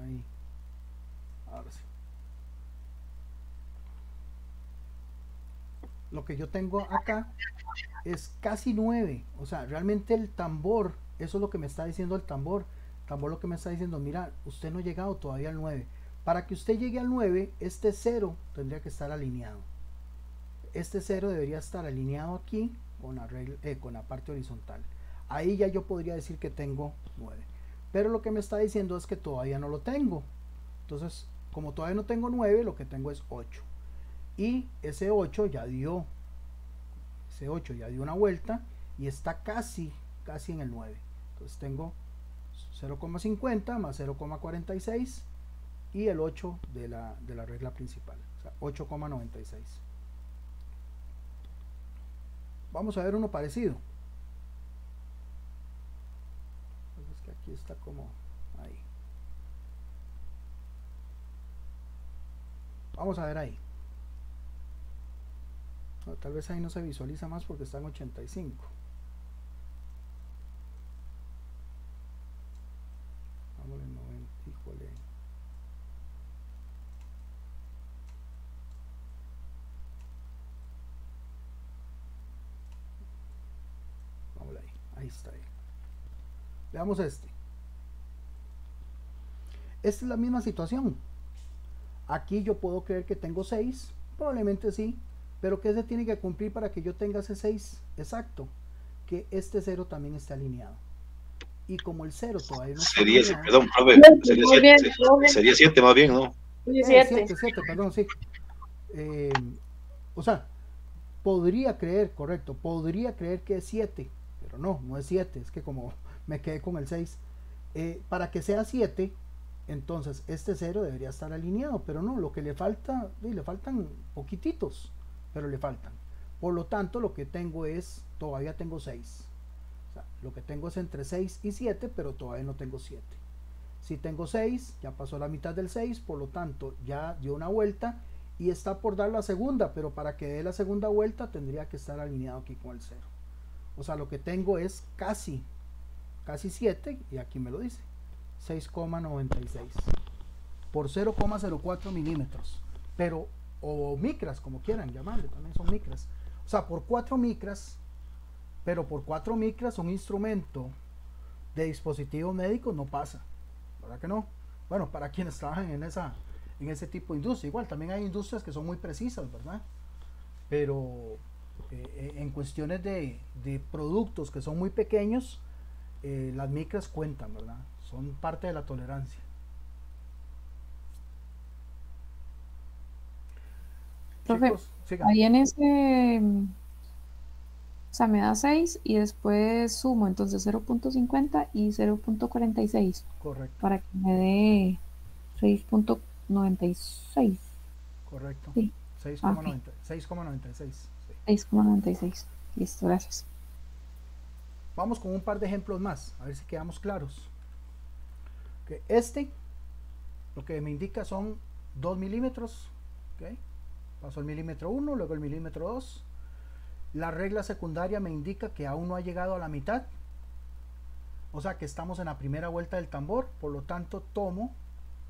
ahí. Ahora sí. Lo que yo tengo acá es casi 9. O sea, realmente el tambor, eso es lo que me está diciendo el tambor. El tambor lo que me está diciendo, mira, usted no ha llegado todavía al 9. Para que usted llegue al 9, este 0 tendría que estar alineado. Este 0 debería estar alineado aquí con la parte horizontal. Ahí ya yo podría decir que tengo 9. Pero lo que me está diciendo es que todavía no lo tengo. Entonces, como todavía no tengo 9, lo que tengo es 8. Y ese 8 ya dio. Ese 8 ya dio una vuelta y está casi en el 9. Entonces tengo 0,50 más 0,46 y el 8 de la regla principal. O sea, 8,96. Vamos a ver uno parecido. Aquí está como Ahí. Vamos a ver ahí. No, tal vez ahí no se visualiza más porque está en 85. Vamos en 90, híjole. Vamos ahí, ahí está ahí. Veamos este. Esta es la misma situación. Aquí yo puedo creer que tengo 6, probablemente sí, pero ¿qué se tiene que cumplir para que yo tenga ese 6? Exacto, que este 0 también esté alineado. Y como el 0 todavía no está alineado, perdón, profe, sería 7 más bien, ¿no? 7, perdón, sí. O sea, podría creer, correcto, podría creer que es 7, pero no, no es 7, es que como me quedé con el 6. Para que sea 7, entonces este 0 debería estar alineado, pero no, lo que le falta, le faltan poquititos, pero le faltan. Por lo tanto, lo que tengo es, todavía tengo 6. O sea, lo que tengo es entre 6 y 7, pero todavía no tengo 7. Si tengo 6, ya pasó la mitad del 6, por lo tanto ya dio una vuelta y está por dar la segunda, pero para que dé la segunda vuelta tendría que estar alineado aquí con el 0. O sea, lo que tengo es casi 7, y aquí me lo dice, 6,96 por 0,04 milímetros, pero o micras, como quieran llamarle, también son micras. O sea, por 4 micras, pero por 4 micras un instrumento de dispositivos médicos no pasa, ¿verdad que no? Bueno, para quienes trabajan en ese tipo de industria, igual también hay industrias que son muy precisas, ¿verdad? Pero en cuestiones de productos que son muy pequeños, las micras cuentan, ¿verdad? Son parte de la tolerancia. Profe, Chicos, ahí en ese, o sea, me da 6 y después sumo entonces 0.50 y 0.46. Correcto. Para que me dé 6.96. Correcto. Sí. 6,96. Sí. 6,96. Listo, gracias. Vamos con un par de ejemplos más, a ver si quedamos claros. Okay. Lo que me indica son 2 milímetros. Okay. Pasó el milímetro 1, luego el milímetro 2. La regla secundaria me indica que aún no ha llegado a la mitad. O sea que estamos en la primera vuelta del tambor. Por lo tanto tomo,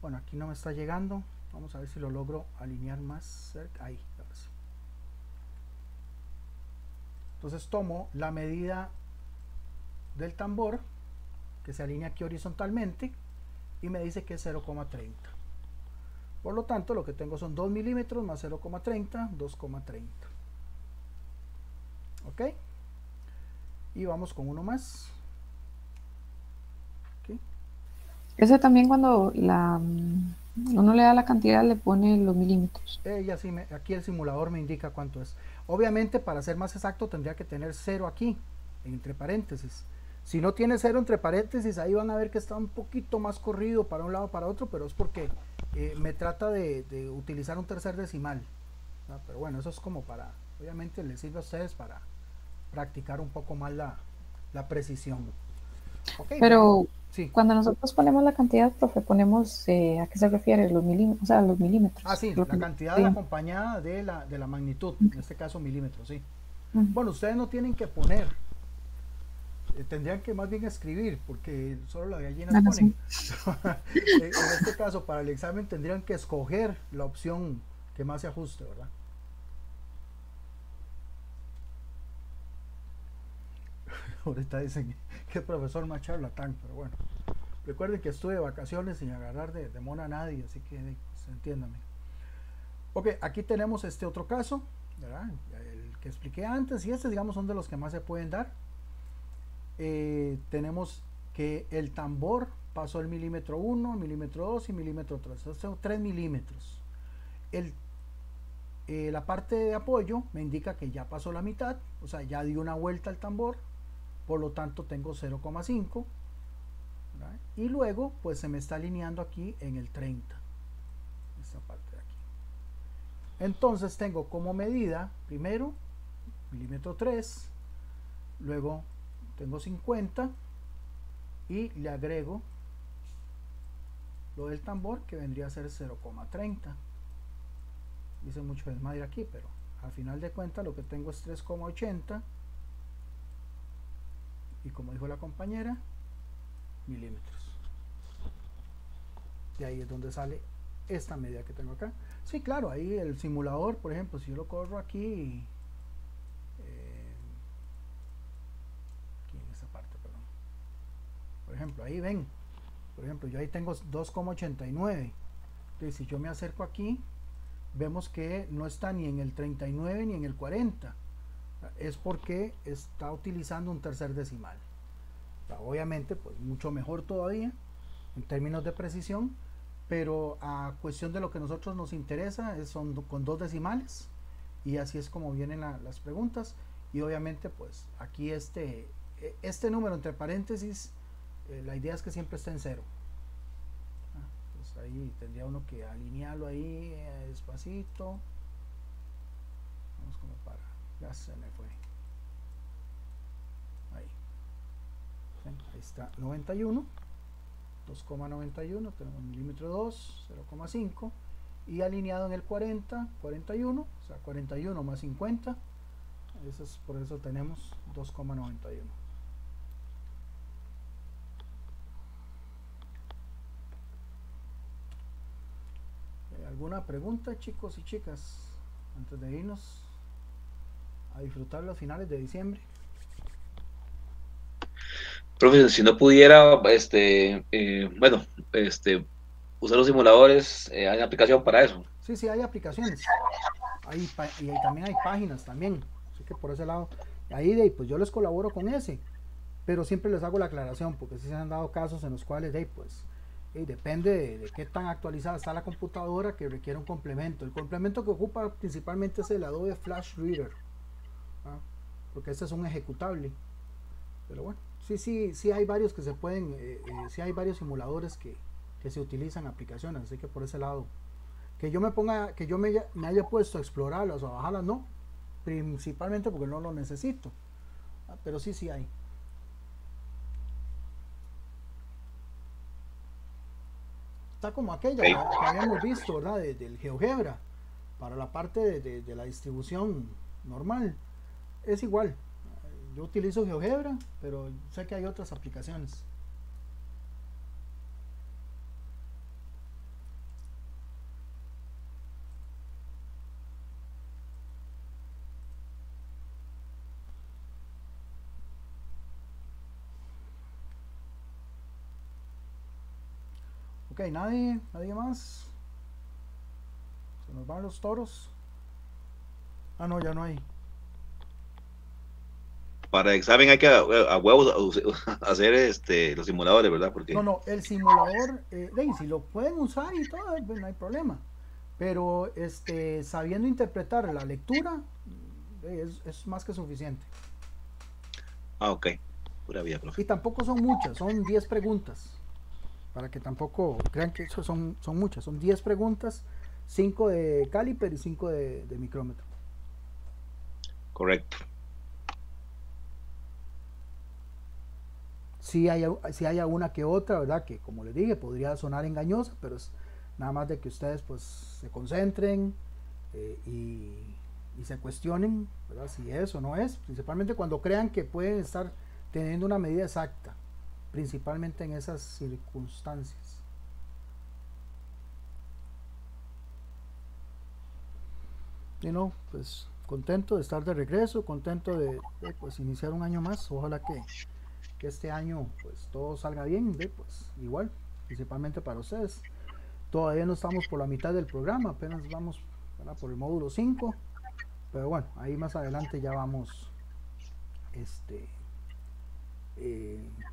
bueno, aquí no me está llegando. Vamos a ver si lo logro alinear más cerca. Ahí, ahora sí. Entonces tomo la medida del tambor, que se alinea aquí horizontalmente, y me dice que es 0,30. Por lo tanto, lo que tengo son 2 milímetros más 0,30, 2,30. ¿Ok? Y vamos con uno más. ¿Okay? Ese también cuando uno le da la cantidad le pone los milímetros. Ya sí, aquí el simulador me indica cuánto es. Obviamente, para ser más exacto, tendría que tener 0 aquí, entre paréntesis. Si no tiene 0 entre paréntesis, ahí van a ver que está un poquito más corrido para un lado para otro, pero es porque me trata de utilizar un tercer decimal, ¿no? Pero bueno, eso es como para, obviamente les sirve a ustedes para practicar un poco más la precisión. Okay, pero sí. Cuando nosotros ponemos la cantidad, profe, ponemos ¿a qué se refiere? Los milímetros, o sea, los milímetros. Ah, sí, la cantidad acompañada de la magnitud, en este caso milímetros, sí. Bueno, ustedes no tienen que poner, tendrían que más bien escribir, porque solo las gallinas ponen. Sí. En este caso, para el examen tendrían que escoger la opción que más se ajuste, ¿verdad? Ahorita dicen que el profesor más charlatán, pero bueno. Recuerden que estuve de vacaciones sin agarrar de mona a nadie, así que pues, entiéndame. Ok, aquí tenemos este otro caso, ¿verdad? El que expliqué antes, y este, digamos, son de los que más se pueden dar. Tenemos que el tambor pasó el milímetro 1, milímetro 2 y milímetro 3. Entonces tengo 3 milímetros. La parte de apoyo me indica que ya pasó la mitad, o sea, ya dio una vuelta al tambor, por lo tanto tengo 0,5. Y luego pues se me está alineando aquí en el 30, esta parte de aquí. Entonces tengo como medida primero milímetro 3, luego tengo 50 y le agrego lo del tambor, que vendría a ser 0,30. Dice mucho desmadre aquí, pero al final de cuentas lo que tengo es 3,80 y, como dijo la compañera, milímetros. De ahí es donde sale esta medida que tengo acá. Sí, claro, ahí el simulador, por ejemplo, si yo lo corro aquí, aquí en esta parte, perdón. Por ejemplo, ahí ven, por ejemplo, yo ahí tengo 2,89. Entonces, si yo me acerco aquí, vemos que no está ni en el 39 ni en el 40. Es porque está utilizando un tercer decimal. Obviamente, pues mucho mejor todavía en términos de precisión, pero a cuestión de lo que a nosotros nos interesa son con 2 decimales, y así es como vienen las preguntas. Y obviamente, pues aquí este número entre paréntesis, la idea es que siempre esté en 0. Pues ahí tendría uno que alinearlo ahí despacito. Vamos como para, ya se me fue. Ahí está 91, 2,91, tenemos milímetro 2, 0,5, y alineado en el 40, 41, o sea 41 más 50, por eso tenemos 2,91. ¿Alguna pregunta, chicos y chicas, antes de irnos a disfrutar los finales de diciembre? Profe, si no pudiera, usar los simuladores, ¿hay aplicación para eso? Sí, hay aplicaciones. Y también hay páginas también. Así que por ese lado, ahí pues yo les colaboro con ese. Pero siempre les hago la aclaración, porque sí se han dado casos en los cuales depende de qué tan actualizada está la computadora, que requiere un complemento. El complemento que ocupa principalmente es el Adobe Flash Reader, porque este es un ejecutable. Pero bueno, sí hay varios que se pueden, sí hay varios simuladores que se utilizan aplicaciones, así que por ese lado, que yo me haya puesto a explorarlas o a bajarlas, no, principalmente porque no lo necesito, pero sí hay. Está como aquella que habíamos visto, ¿verdad? Del GeoGebra, para la parte de la distribución normal, es igual. Yo utilizo GeoGebra, pero sé que hay otras aplicaciones. Ok, nadie más. Se nos van los toros. Ah, no, ya no hay. Para examen hay que a huevos hacer los simuladores, ¿verdad? Porque... No, el simulador, si lo pueden usar y todo, pues no hay problema. Pero sabiendo interpretar la lectura, es más que suficiente. Ok, pura vida, profe. Y tampoco son muchas, son 10 preguntas. Para que tampoco crean que eso son muchas, son 10 preguntas, 5 de caliper y 5 de micrómetro. Correcto. Sí hay alguna que otra, ¿verdad? Que como les dije, podría sonar engañosa, pero es nada más de que ustedes pues se concentren y se cuestionen, ¿verdad? Si es o no es, principalmente cuando crean que pueden estar teniendo una medida exacta, principalmente en esas circunstancias. Y no, pues contento de estar de regreso, contento de pues iniciar un año más. Ojalá que este año pues todo salga bien, pues igual, principalmente para ustedes. Todavía no estamos por la mitad del programa, apenas vamos, ¿verdad?, por el módulo 5, pero bueno, ahí más adelante ya vamos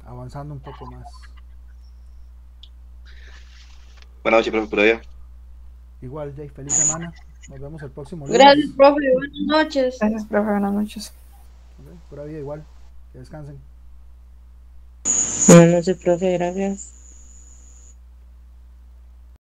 avanzando un poco más. Buenas noches, profe, por allá. Igual, Jay, feliz semana. Nos vemos el próximo lunes. Gracias, profe. Buenas noches. Gracias, profe. Buenas noches. Pura vida igual. Que descansen. Buenas noches, profe. Gracias.